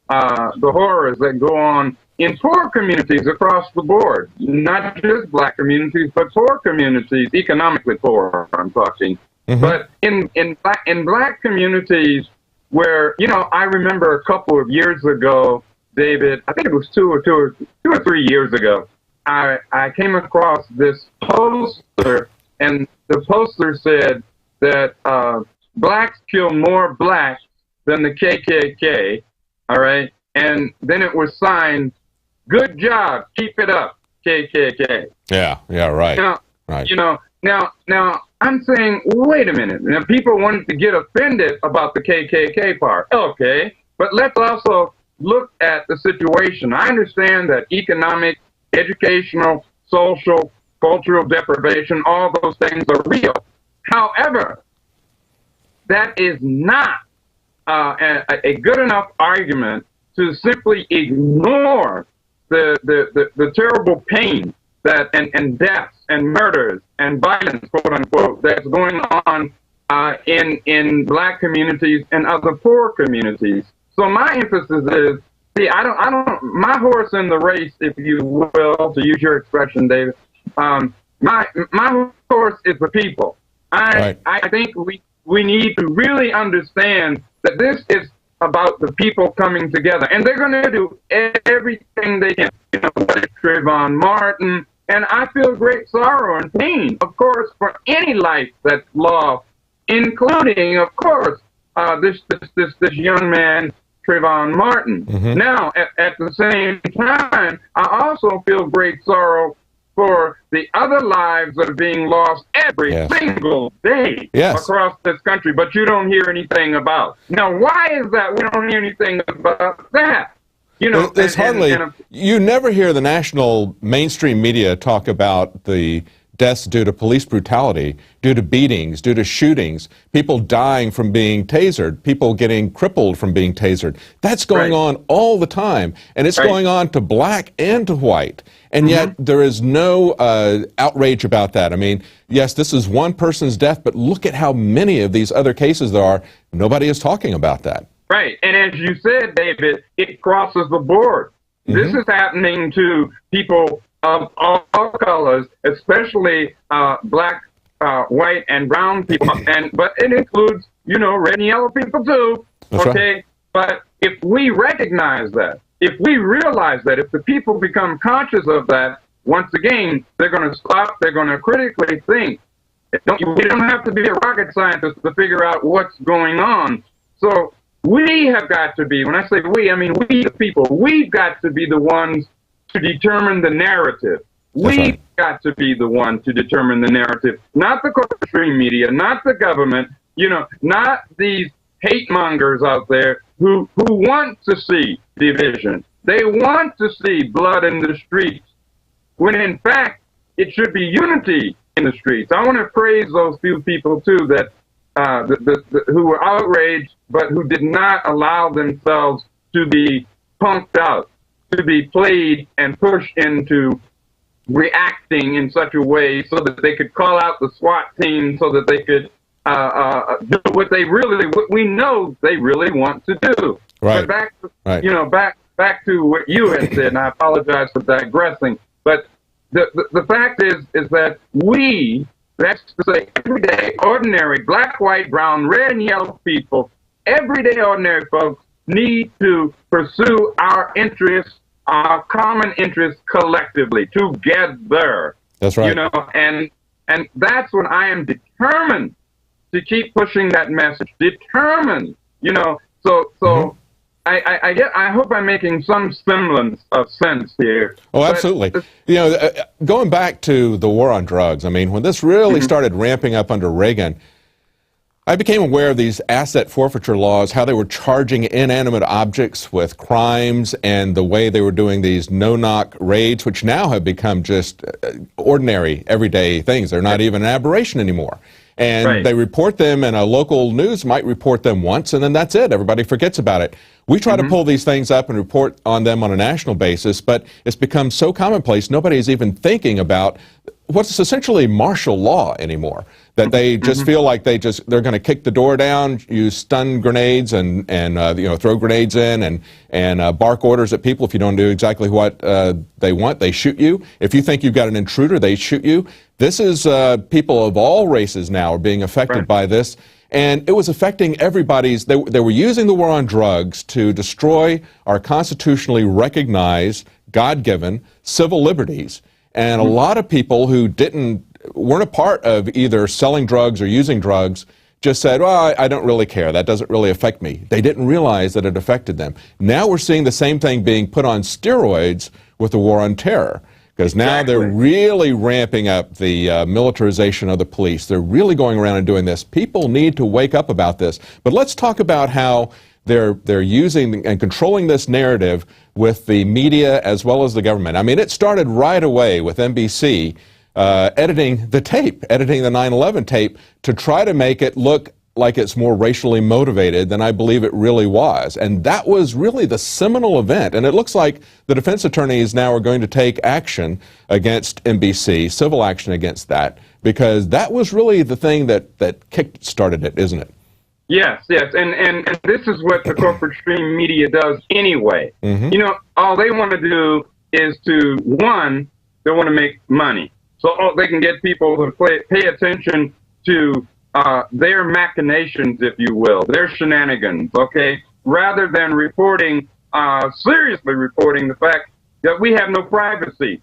the horrors that go on in poor communities across the board, not just black communities, but poor communities, economically poor, I'm talking. But in black communities where, you know, I remember a couple of years ago, David, I think it was two or three years ago, I came across this poster, and the poster said that blacks kill more blacks than the KKK, all right? And then it was signed, "Good job, keep it up, KKK." Yeah, right. Now, right. You know, now I'm saying, wait a minute. Now, people wanted to get offended about the KKK part. Okay, but let's also look at the situation. I understand that economic, educational, social, cultural deprivation, all those things are real. However, that is not a good enough argument to simply ignore the terrible pain that and deaths and murders and violence, quote unquote, that's going on in black communities and other poor communities. So my emphasis is, see, I don't, my horse in the race, if you will, to use your expression, David, my horse is the people. I think we need to really understand that this is about the people coming together, and they're going to do everything they can. You know, Trayvon Martin, and I feel great sorrow and pain, of course, for any life that's lost, including, of course, this young man, Trayvon Martin. Now, at the same time, I also feel great sorrow for the other lives that are being lost every single day across this country, but you don't hear anything about. Now, why is that we don't hear anything about that? You know, there's you never hear the national mainstream media talk about the deaths due to police brutality, due to beatings, due to shootings, people dying from being tasered, people getting crippled from being tasered. That's going on all the time, and it's going on to black and to white. And yet there is no outrage about that. I mean, yes, this is one person's death, but look at how many of these other cases there are. Nobody is talking about that. Right. And as you said, David, it crosses the board. This is happening to people of all colors, especially black, white, and brown people. But it includes, you know, red and yellow people too. That's right. But if we recognize that, if we realize that, if the people become conscious of that, once again, they're going to stop, they're going to critically think. We don't have to be a rocket scientist to figure out what's going on. So we have got to be, when I say we, I mean we the people, we've got to be the ones to determine the narrative. We've got to be the one to determine the narrative, not the corporate stream media, not the government, you know, not these hate mongers out there who want to see division. They want to see blood in the streets, when in fact it should be unity in the streets. I want to praise those few people too that who were outraged, but who did not allow themselves to be punked out, to be played and pushed into reacting in such a way so that they could call out the SWAT team, so that they could do what we know they really want to do. Right. But back to what you had said, and I apologize for digressing, but the fact is that that's to say, everyday, ordinary, black, white, brown, red, and yellow people, everyday, ordinary folks need to pursue our interests, our common interests collectively, together. That's right. And that's when I am determined to keep pushing that message. Determined, So I hope I'm making some semblance of sense here. Oh, absolutely. Going back to the war on drugs, I mean, when this really started ramping up under Reagan, I became aware of these asset forfeiture laws, how they were charging inanimate objects with crimes, and the way they were doing these no-knock raids, which now have become just ordinary, everyday things. They're not even an aberration anymore. And they report them, and a local news might report them once, and then that's it. Everybody forgets about it. We try to pull these things up and report on them on a national basis, but it's become so commonplace, nobody is even thinking about what's essentially martial law anymore, that they just feel like they're going to kick the door down, use stun grenades and throw grenades in and bark orders at people. If you don't do exactly what they want, they shoot you. If you think you've got an intruder, they shoot you. This is people of all races now are being affected by this. And it was affecting everybody's. They were using the war on drugs to destroy our constitutionally recognized, God-given civil liberties. And a lot of people who weren't a part of either selling drugs or using drugs just said, well, I don't really care. That doesn't really affect me. They didn't realize that it affected them. Now we're seeing the same thing being put on steroids with the war on terror. Because now they're really ramping up the militarization of the police. They're really going around and doing this. People need to wake up about this. But let's talk about how they're using and controlling this narrative with the media as well as the government. I mean, it started right away with NBC editing the 9/11 tape, to try to make it look like it's more racially motivated than I believe it really was. And that was really the seminal event. And it looks like the defense attorneys now are going to take action against NBC, civil action against that, because that was really the thing that kick-started it, isn't it? Yes. And this is what the corporate stream media does anyway. All they want to do is they want to make money. So they can get people to pay attention to their machinations, if you will, their shenanigans, okay, rather than seriously reporting the fact that we have no privacy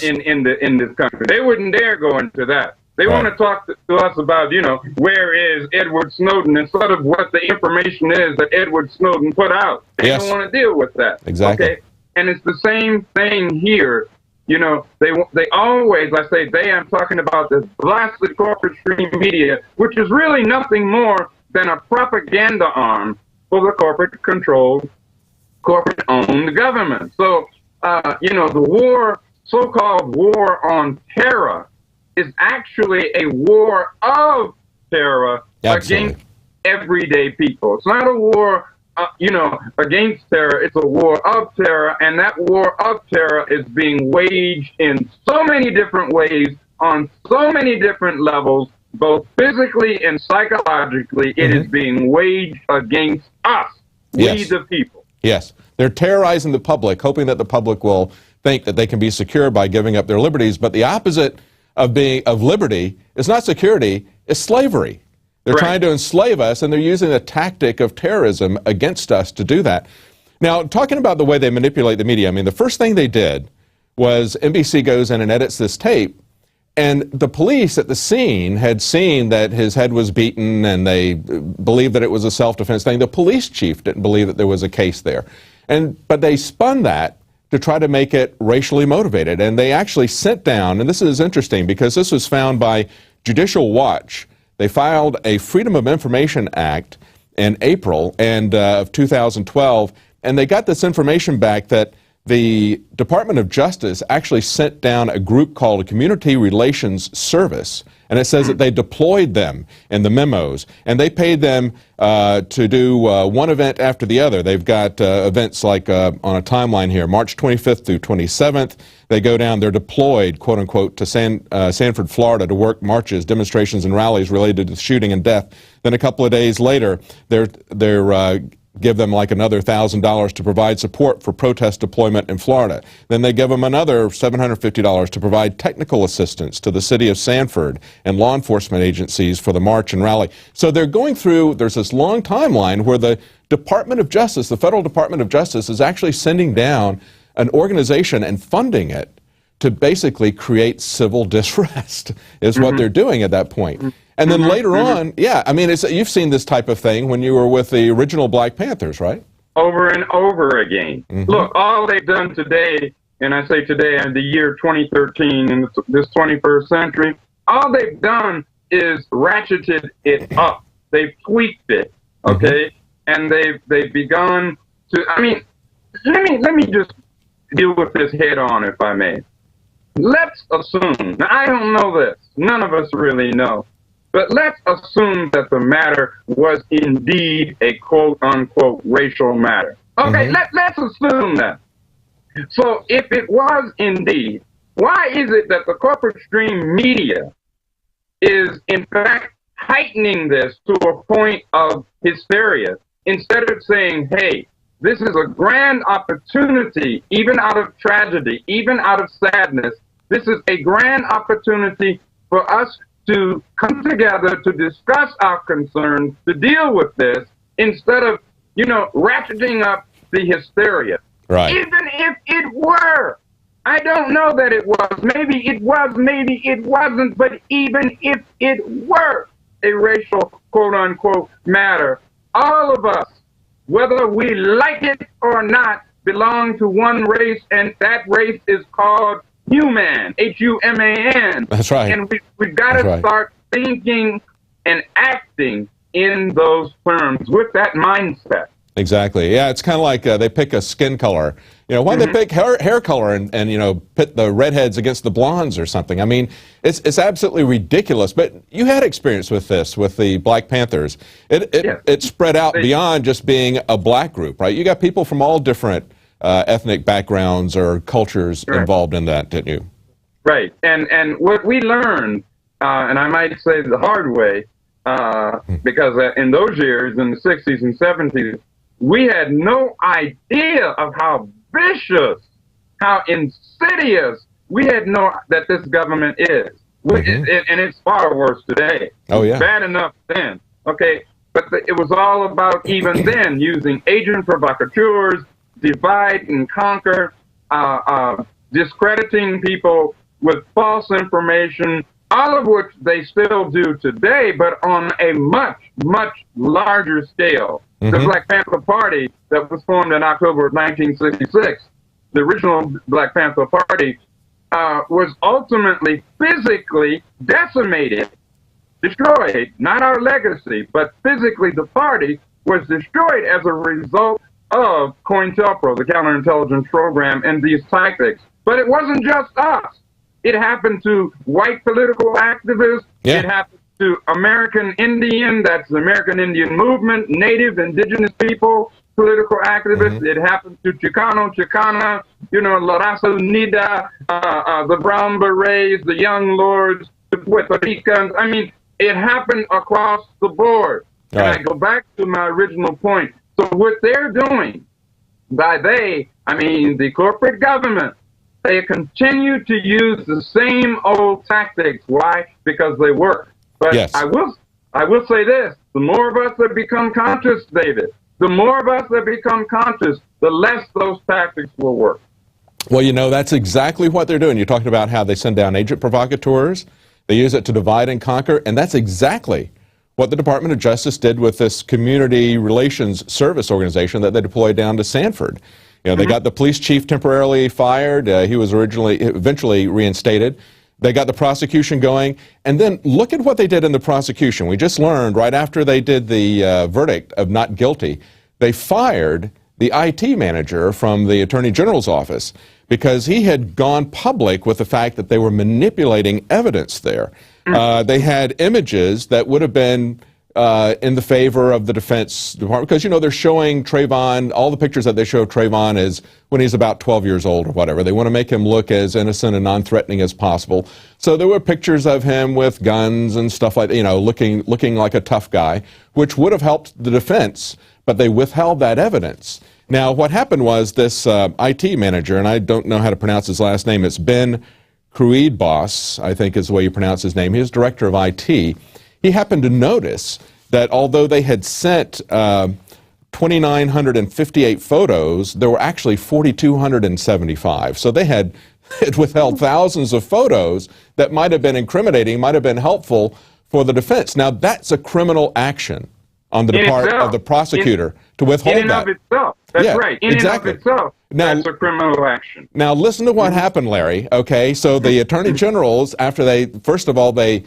in this country. They wouldn't dare go into that. They want to talk to us about, where is Edward Snowden, instead of what the information is that Edward Snowden put out. They don't want to deal with that. Exactly. Okay? And it's the same thing here. They always, I'm talking about this blasted corporate stream media, which is really nothing more than a propaganda arm for the corporate-controlled, corporate-owned government. So, the so-called war on terror is actually a war of terror against everyday people. It's not a war against terror. It's a war of terror, and that war of terror is being waged in so many different ways, on so many different levels, both physically and psychologically. It is being waged against us, we the people. Yes. They're terrorizing the public, hoping that the public will think that they can be secure by giving up their liberties, but the opposite of liberty is not security, it's slavery. They're trying to enslave us, and they're using a tactic of terrorism against us to do that. Now, talking about the way they manipulate the media, I mean, the first thing they did was NBC goes in and edits this tape, and the police at the scene had seen that his head was beaten, and they believed that it was a self-defense thing. The police chief didn't believe that there was a case there. But they spun that to try to make it racially motivated, and they actually sent down, and this is interesting because this was found by Judicial Watch. They filed a Freedom of Information Act, in April of 2012, and they got this information back that the Department of Justice actually sent down a group called a Community Relations Service, and it says that they deployed them in the memos, and they paid them to do one event after the other. They've got events like on a timeline here, March 25th through 27th. They go down, they're deployed, quote unquote, to Sanford, Florida to work marches, demonstrations, and rallies related to shooting and death. Then a couple of days later, they're give them like another $1,000 to provide support for protest deployment in Florida. Then they give them another $750 to provide technical assistance to the city of Sanford and law enforcement agencies for the march and rally. So they're going through, there's this long timeline where the Department of Justice, the Federal Department of Justice, is actually sending down an organization and funding it to basically create civil disrest, is what they're doing at that point. And then later on, yeah, I mean, you've seen this type of thing when you were with the original Black Panthers, right? Over and over again. Look, all they've done today, and I say today in the year 2013, in this 21st century, all they've done is ratcheted it up. They've tweaked it, okay? And they've begun to, I mean, let me just deal with this head on, if I may. Let's assume, now I don't know this, none of us really know, but let's assume that the matter was indeed a quote-unquote racial matter. Okay, let's assume that. So if it was indeed, why is it that the corporate stream media is in fact heightening this to a point of hysteria instead of saying, hey, this is a grand opportunity, even out of tragedy, even out of sadness, this is a grand opportunity for us to come together to discuss our concerns, to deal with this, instead of, ratcheting up the hysteria. Right. Even if it were, I don't know that it was, maybe it was, maybe it wasn't, but even if it were a racial, quote-unquote, matter, all of us, whether we like it or not, belong to one race, and that race is called human, H-U-M-A-N. That's right. And we've got to start thinking and acting in those terms with that mindset. Exactly. Yeah, it's kind of like they pick a skin color. Why do they pick hair color and pit the redheads against the blondes or something? I mean, it's absolutely ridiculous. But you had experience with this, with the Black Panthers. It spread out beyond just being a black group, right? You got people from all different ethnic backgrounds or cultures involved in that, didn't you? Right. And what we learned, and I might say the hard way, because in those years, in the 60s and 70s, we had no idea of how vicious, how insidious, we had that this government is. And it's far worse today. Oh, yeah. Bad enough then. Okay. But it was all about, even then, using agent provocateurs, divide and conquer, discrediting people with false information, all of which they still do today, but on a much, much larger scale. The Black Panther Party that was formed in October of 1966, the original Black Panther Party, was ultimately physically decimated, destroyed, not our legacy, but physically the party was destroyed as a result of COINTELPRO, the counterintelligence program, and these tactics. But it wasn't just us. It happened to white political activists. Yeah. It happened to American Indian, that's the American Indian movement, Native, Indigenous people, political activists. It happened to Chicano, Chicana, La Raza Unida, the Brown Berets, the Young Lords, the Puerto Ricans. I mean, it happened across the board. Right. And I go back to my original point. So what they're doing, by they, I mean the corporate government, they continue to use the same old tactics. Why? Because they work. But yes. I will say this, the more of us that become conscious, David, the more of us that become conscious, the less those tactics will work. Well, that's exactly what they're doing. You're talking about how they send down agent provocateurs. They use it to divide and conquer, and that's exactly what the Department of Justice did with this Community Relations Service organization that they deployed down to Sanford. They got the police chief temporarily fired. He was eventually reinstated. They got the prosecution going, and then look at what they did in the prosecution. We just learned right after they did the verdict of not guilty, they fired the IT manager from the Attorney General's office because he had gone public with the fact that they were manipulating evidence there. They had images that would have been in the favor of the Defense Department because, you know, they're showing Trayvon, all the pictures that they show of Trayvon is when he's about 12 years old or whatever. They want to make him look as innocent and non-threatening as possible. So there were pictures of him with guns and stuff like that, you know, looking like a tough guy, which would have helped the defense, but they withheld that evidence. Now, what happened was this IT manager, and I don't know how to pronounce his last name, it's Ben Kruidbos, I think is the way you pronounce his name. He was director of IT. He happened to notice that although they had sent 2,958 photos, there were actually 4,275. So they had withheld thousands of photos that might have been incriminating, might have been helpful for the defense. Now, that's a criminal action on the part of the prosecutor to withhold that. In and of itself. That's right. In and of itself. Now, that's a criminal action. Now, listen to what happened, Larry. Okay, so the attorney generals, after they, first of all, they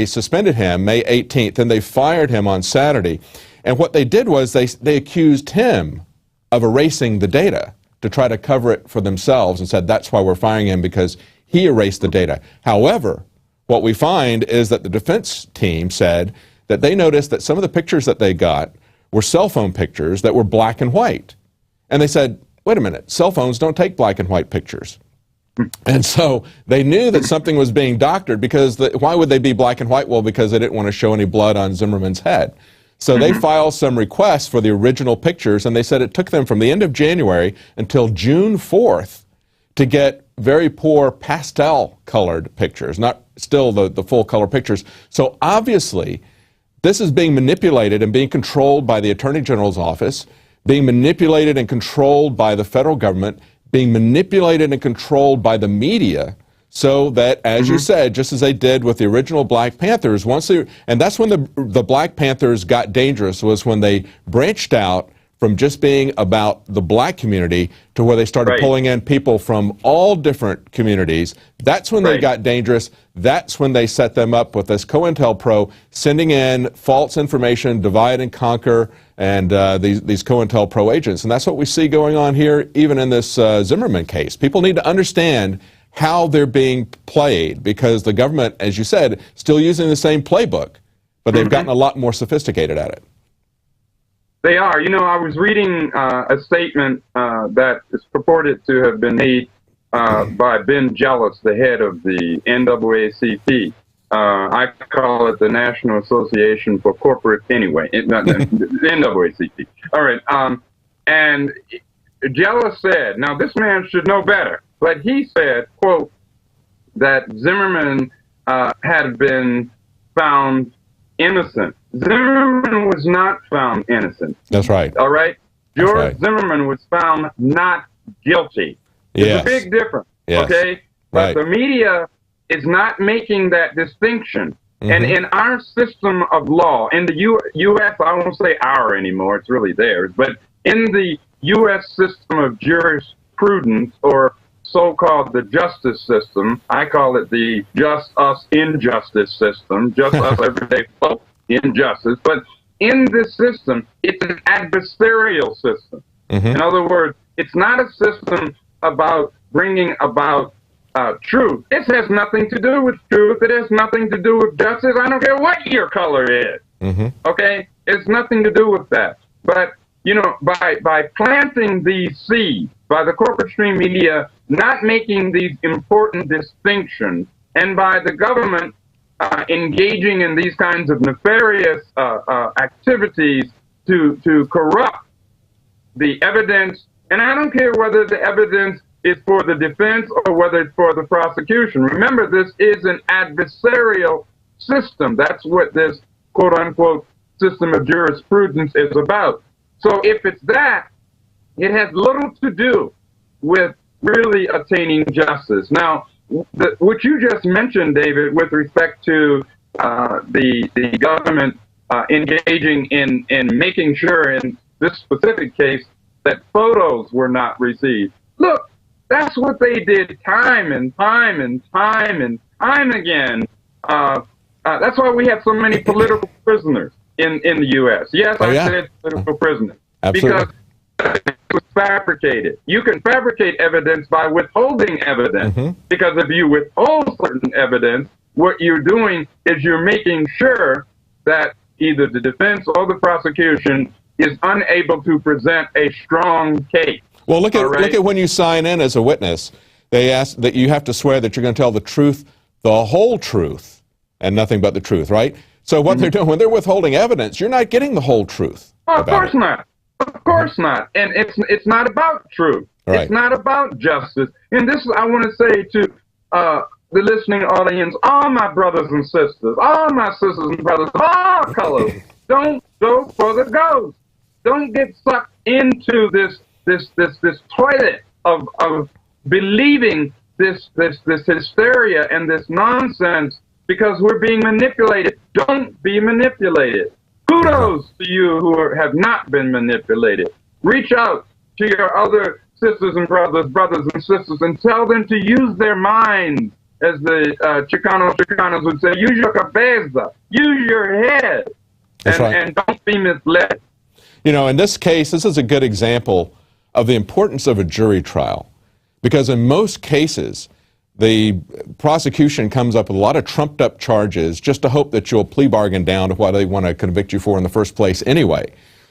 suspended him May 18th, and they fired him on Saturday. And what they did was they accused him of erasing the data to try to cover it for themselves and said that's why we're firing him because he erased the data. However, what we find is that the defense team said that they noticed that some of the pictures that they got were cell phone pictures that were black and white. And they said, wait a minute, cell phones don't take black and white pictures. And so they knew that something was being doctored because why would they be black and white? Well, because they didn't want to show any blood on Zimmerman's head. So they filed some requests for the original pictures, and they said it took them from the end of January until June 4th to get very poor pastel-colored pictures, not still the full-color pictures. So obviously, this is being manipulated and being controlled by the Attorney General's office, being manipulated and controlled by the federal government, being manipulated and controlled by the media, so that, as you said, just as they did with the original Black Panthers, and that's when the Black Panthers got dangerous, was when they branched out from just being about the black community to where they started pulling in people from all different communities. That's when they got dangerous. That's when they set them up with this COINTELPRO, sending in false information, divide and conquer, and these COINTELPRO agents. And that's what we see going on here, even in this Zimmerman case. People need to understand how they're being played, because the government, as you said, still using the same playbook, but they've gotten a lot more sophisticated at it. They are. You know, I was reading a statement that is purported to have been made by Ben Jealous, the head of the NAACP. I call it the National Association for Corporate, anyway, the NAACP. All right. And Jealous said, now this man should know better, but he said, quote, that Zimmerman had been found innocent. Zimmerman was not found innocent. That's right. All right? George Zimmerman was found not guilty. There's a big difference, okay? But the media is not making that distinction. And in our system of law, in the U.S., I won't say our anymore, it's really theirs, but in the U.S. system of jurisprudence, or so-called the justice system, I call it the just us injustice system, just us everyday folk injustice. But in this system, it's an adversarial system. In other words, it's not a system about bringing about truth. It has nothing to do with truth. It has nothing to do with justice. I don't care what your color is. Okay? It's nothing to do with that. But, you know, by planting these seeds, by the corporate stream media not making these important distinctions, and by the government engaging in these kinds of nefarious activities to corrupt the evidence, and I don't care whether the evidence is for the defense or whether it's for the prosecution. Remember, this is an adversarial system. That's what this quote-unquote system of jurisprudence is about. So if it's that, it has little to do with really attaining justice. Now, what you just mentioned, David, with respect to the government engaging in making sure in this specific case that photos were not received. Look, that's what they did time and time and time and time again. That's why we have so many political prisoners in the U.S. Yes, I said political prisoners. Absolutely. Because it was fabricated. You can fabricate evidence by withholding evidence. Because if you withhold certain evidence, what you're doing is you're making sure that either the defense or the prosecution is unable to present a strong case. Well, look at when you sign in as a witness. They ask that you have to swear that you're going to tell the truth, the whole truth, and nothing but the truth, right? So what they're doing, when they're withholding evidence, you're not getting the whole truth. Oh, of course not. Of course not. And it's not about truth. Right. It's not about justice. And this is, I want to say to the listening audience, all my brothers and sisters, all my sisters and brothers, all colors, don't go for the ghost. Don't get sucked into this toilet of believing this hysteria and this nonsense because we're being manipulated. Don't be manipulated. Kudos to you who have not been manipulated. Reach out to your other sisters and brothers and sisters, and tell them to use their minds, as the Chicanos would say, use your cabeza, use your head, and don't be misled. You know, in this case, this is a good example of the importance of a jury trial, because in most cases, the prosecution comes up with a lot of trumped up charges just to hope that you'll plea bargain down to what they want to convict you for in the first place anyway.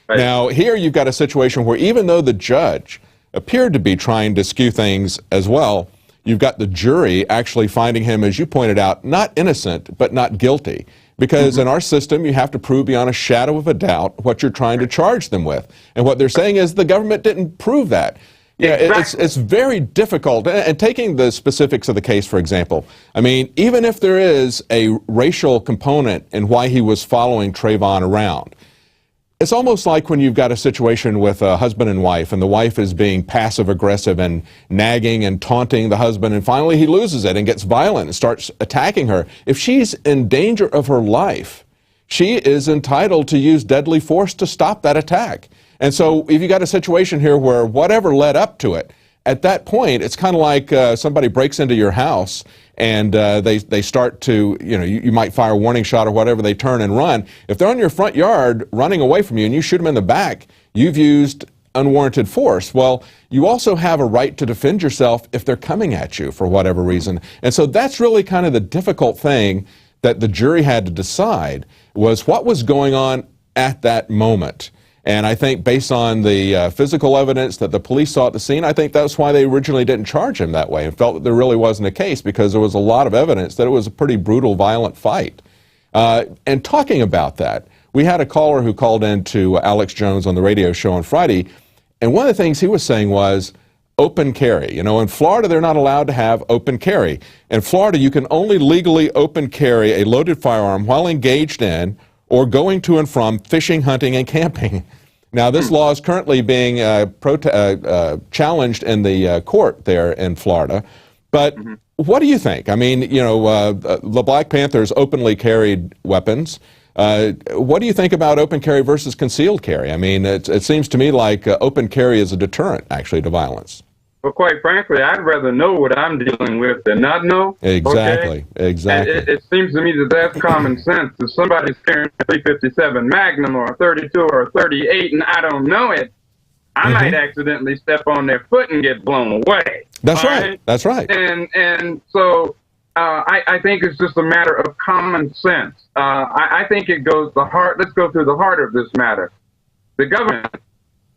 Right. Now, here you've got a situation where even though the judge appeared to be trying to skew things as well, you've got the jury actually finding him, as you pointed out, not innocent, but not guilty. Because in our system, you have to prove beyond a shadow of a doubt what you're trying to charge them with. And what they're saying is the government didn't prove that. Yeah, it's very difficult. And taking the specifics of the case, for example, I mean, even if there is a racial component in why he was following Trayvon around, it's almost like when you've got a situation with a husband and wife, and the wife is being passive-aggressive and nagging and taunting the husband, and finally he loses it and gets violent and starts attacking her. If she's in danger of her life, she is entitled to use deadly force to stop that attack. And so if you got a situation here where whatever led up to it, at that point, it's kind of like somebody breaks into your house and they start to, you might fire a warning shot or whatever, they turn and run. If they're on your front yard running away from you and you shoot them in the back, you've used unwarranted force. Well, you also have a right to defend yourself if they're coming at you for whatever reason. And so that's really kind of the difficult thing that the jury had to decide, was what was going on at that moment. And I think based on the physical evidence that the police saw at the scene, I think that's why they originally didn't charge him that way and felt that there really wasn't a case, because there was a lot of evidence that it was a pretty brutal, violent fight. And talking about that, we had a caller who called in to Alex Jones on the radio show on Friday, and one of the things he was saying was open carry. In Florida, they're not allowed to have open carry. In Florida, you can only legally open carry a loaded firearm while engaged in or going to and from fishing, hunting, and camping. Now, this law is currently being challenged in the court there in Florida. But what do you think? I mean, the Black Panthers openly carried weapons. What do you think about open carry versus concealed carry? I mean, it seems to me like open carry is a deterrent, actually, to violence. Well, quite frankly, I'd rather know what I'm dealing with than not know. Exactly, okay? Exactly. It seems to me that that's common sense. If somebody's carrying a 357 Magnum or a 32 or a 38 and I don't know it, I might accidentally step on their foot and get blown away. That's right. That's right. And so I think it's just a matter of common sense. I think it goes the heart. Let's go through the heart of this matter. The government,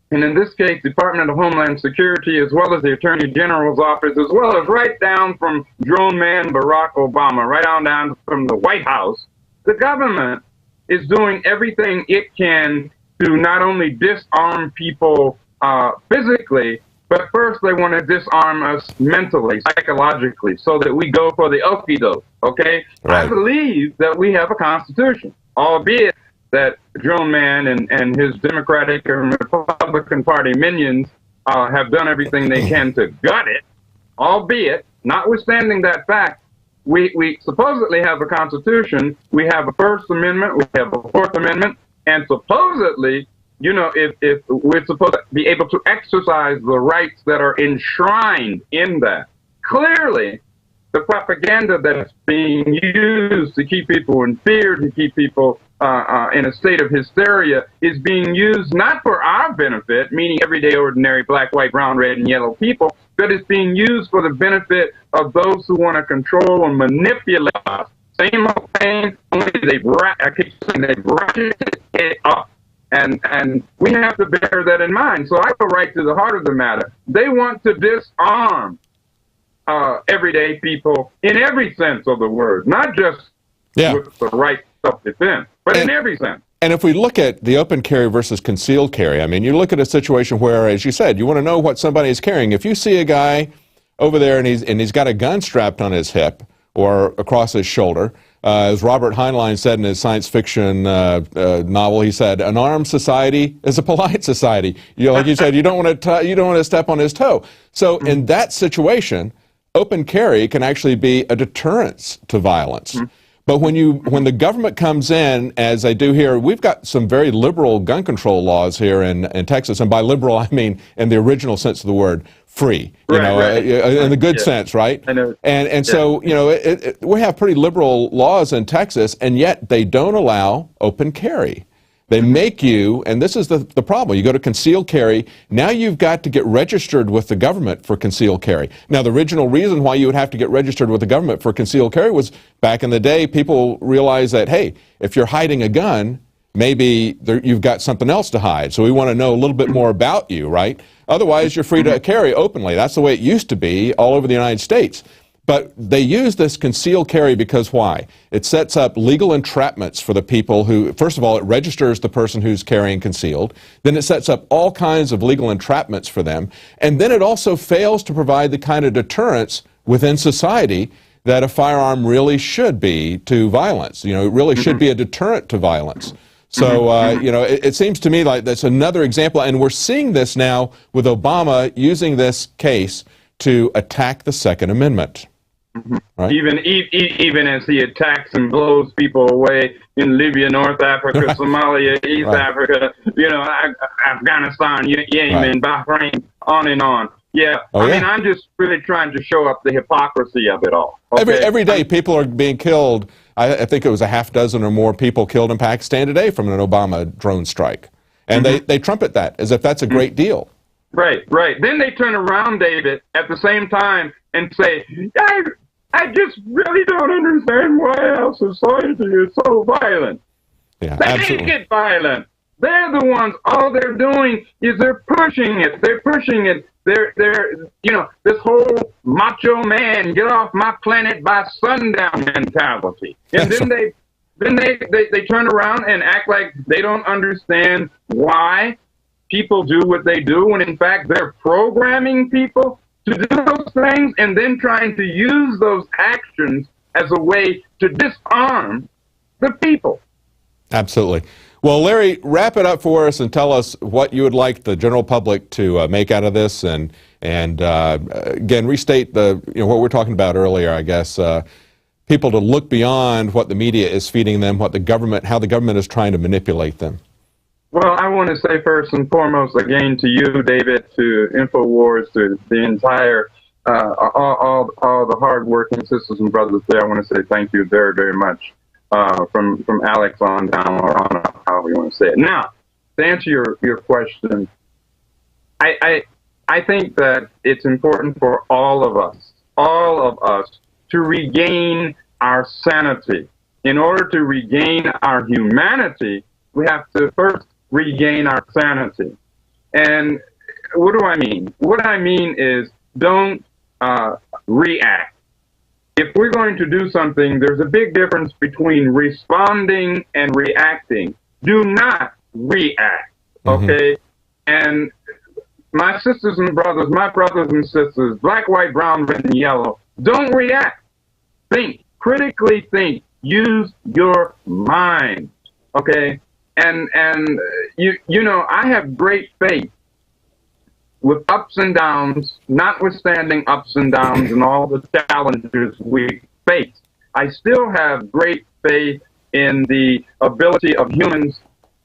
and in this case, Department of Homeland Security, as well as the Attorney General's office, as well as right down from Drone Man Barack Obama, right on down from the White House, the government is doing everything it can to not only disarm people physically, but first they want to disarm us mentally, psychologically, so that we go for the okie doke, okay? Right. I believe that we have a constitution, albeit that Drone Man and his Democratic and Republican Party minions have done everything they can to gut it, albeit, notwithstanding that fact, we supposedly have a constitution, we have a First Amendment, we have a Fourth Amendment, and supposedly, if we're supposed to be able to exercise the rights that are enshrined in that. Clearly, the propaganda that's being used to keep people in fear, to keep people in a state of hysteria, is being used not for our benefit, meaning everyday ordinary black, white, brown, red, and yellow people, but it's being used for the benefit of those who want to control and manipulate us. Same old thing, only they've ratcheted it up. And we have to bear that in mind. So I go right to the heart of the matter. They want to disarm everyday people in every sense of the word, not just with the right self-defense, but in every sense. And if we look at the open carry versus concealed carry, I mean, you look at a situation where, as you said, you want to know what somebody is carrying. If you see a guy over there and he's got a gun strapped on his hip or across his shoulder, as Robert Heinlein said in his science fiction novel, he said, "An armed society is a polite society." You know, like you said, you don't want to step on his toe. So in that situation, open carry can actually be a deterrence to violence. But when the government comes in, as they do here, we've got some very liberal gun control laws here in Texas, and by liberal I mean in the original sense of the word, free, in the good sense, right? I know. And so, you know, we have pretty liberal laws in Texas, and yet they don't allow open carry. They make you, and this is the problem, you go to concealed carry, now you've got to get registered with the government for concealed carry. Now, the original reason why you would have to get registered with the government for concealed carry was back in the day, people realized that, hey, if you're hiding a gun, maybe you've got something else to hide. So we want to know a little bit more about you, right? Otherwise, you're free to carry openly. That's the way it used to be all over the United States. But they use this concealed carry because why? It sets up legal entrapments for the people who, first of all, it registers the person who's carrying concealed. Then it sets up all kinds of legal entrapments for them. And then it also fails to provide the kind of deterrence within society that a firearm really should be to violence. You know, it really should be a deterrent to violence. So, you know, it seems to me like that's another example. And we're seeing this now with Obama using this case to attack the Second Amendment. Right. Even as he attacks and blows people away in Libya, North Africa, Somalia, East Africa, you know, Afghanistan, Yemen, Bahrain, on and on. Yeah, I mean, I'm just really trying to show up the hypocrisy of it all. Okay? Every day, people are being killed. I think it was a half dozen or more people killed in Pakistan today from an Obama drone strike, and they trumpet that as if that's a great deal. Right. Then they turn around, David, at the same time and say, I just really don't understand why our society is so violent. Yeah, they didn't get violent. They're the ones, all they're doing is they're pushing it. They're you know, this whole macho man, get off my planet by sundown mentality. And then they turn around and act like they don't understand why people do what they do, when in fact they're programming people to do those things and then trying to use those actions as a way to disarm the people. Absolutely. Well, Larry, wrap it up for us and tell us what you would like the general public to make out of this, and again, restate what we were talking about earlier, I guess. People to look beyond what the media is feeding them, how the government is trying to manipulate them. Well, I want to say first and foremost, again, to you, David, to INFOWARS, to the entire, all the hard-working sisters and brothers there, I want to say thank you very, very much, from Alex on down, or on up, however you want to say it. Now, to answer your question, I think that it's important for all of us, to regain our sanity. In order to regain our humanity, we have to first regain our sanity. And what do I mean? What I mean is, don't react. If we're going to do something, there's a big difference between responding and reacting. Do not react, okay? And my sisters and brothers, my brothers and sisters, black, white, brown, red, and yellow, don't react. Think, critically think, use your mind, okay? And you know, I have great faith with ups and downs, notwithstanding ups and downs and all the challenges we face. I still have great faith in the ability of humans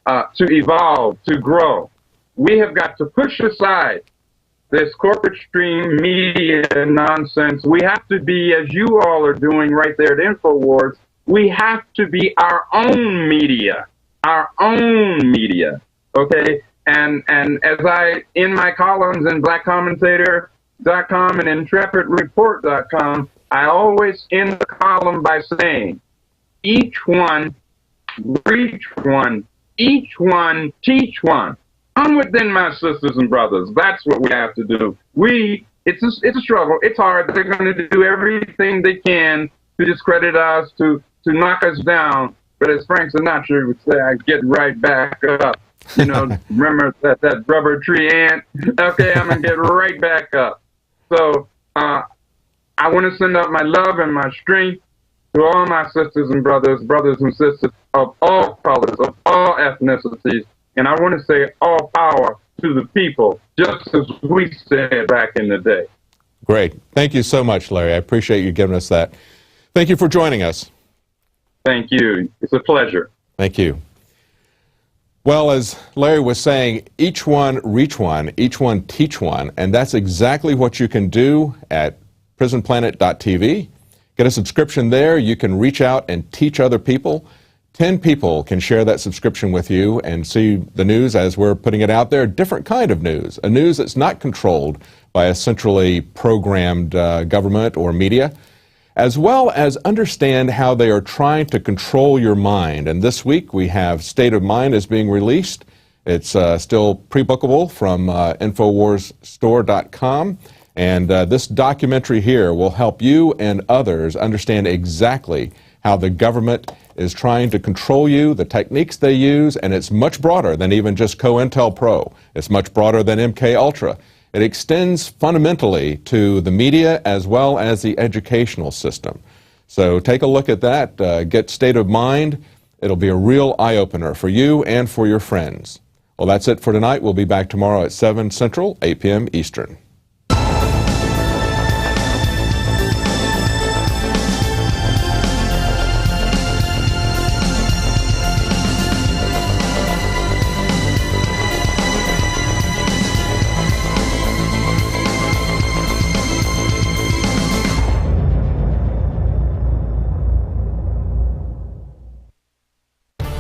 to evolve, to grow. We have got to push aside this corporate stream media nonsense. We have to be, as you all are doing right there at InfoWars, we have to be our own media, okay? And as I, in my columns in blackcommentator.com and intrepidreport.com, I always end the column by saying, each one, reach one, each one, teach one. I'm within my sisters and brothers. That's what we have to do. It's a struggle. It's hard. They're going to do everything they can to discredit us, to knock us down. But as Frank Sinatra would say, I get right back up. You know, remember that rubber tree ant? Okay, I'm going to get right back up. So I want to send out my love and my strength to all my sisters and brothers and sisters of all colors, of all ethnicities. And I want to say all power to the people, just as we said back in the day. Great. Thank you so much, Larry. I appreciate you giving us that. Thank you for joining us. Thank you. It's a pleasure. Thank you. Well, as Larry was saying, each one reach one, each one teach one, and that's exactly what you can do at PrisonPlanet.tv. Get a subscription there. You can reach out and teach other people. 10 people can share that subscription with you and see the news as we're putting it out there. Different kind of news, a news that's not controlled by a centrally programmed government or media, as well as understand how they are trying to control your mind. And this week we have State of Mind is being released. It's still pre-bookable from InfoWarsStore.com. And this documentary here will help you and others understand exactly how the government is trying to control you, the techniques they use, and it's much broader than even just COINTELPRO. It's much broader than MK Ultra. It extends fundamentally to the media as well as the educational system. So take a look at that, get State of Mind. It'll be a real eye-opener for you and for your friends. Well, that's it for tonight. We'll be back tomorrow at 7 Central, 8 p.m. Eastern.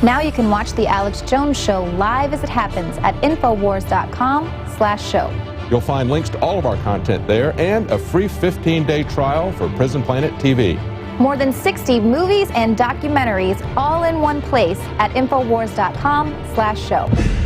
Now you can watch The Alex Jones Show live as it happens at Infowars.com/show. You'll find links to all of our content there and a free 15-day trial for Prison Planet TV. More than 60 movies and documentaries all in one place at Infowars.com/show.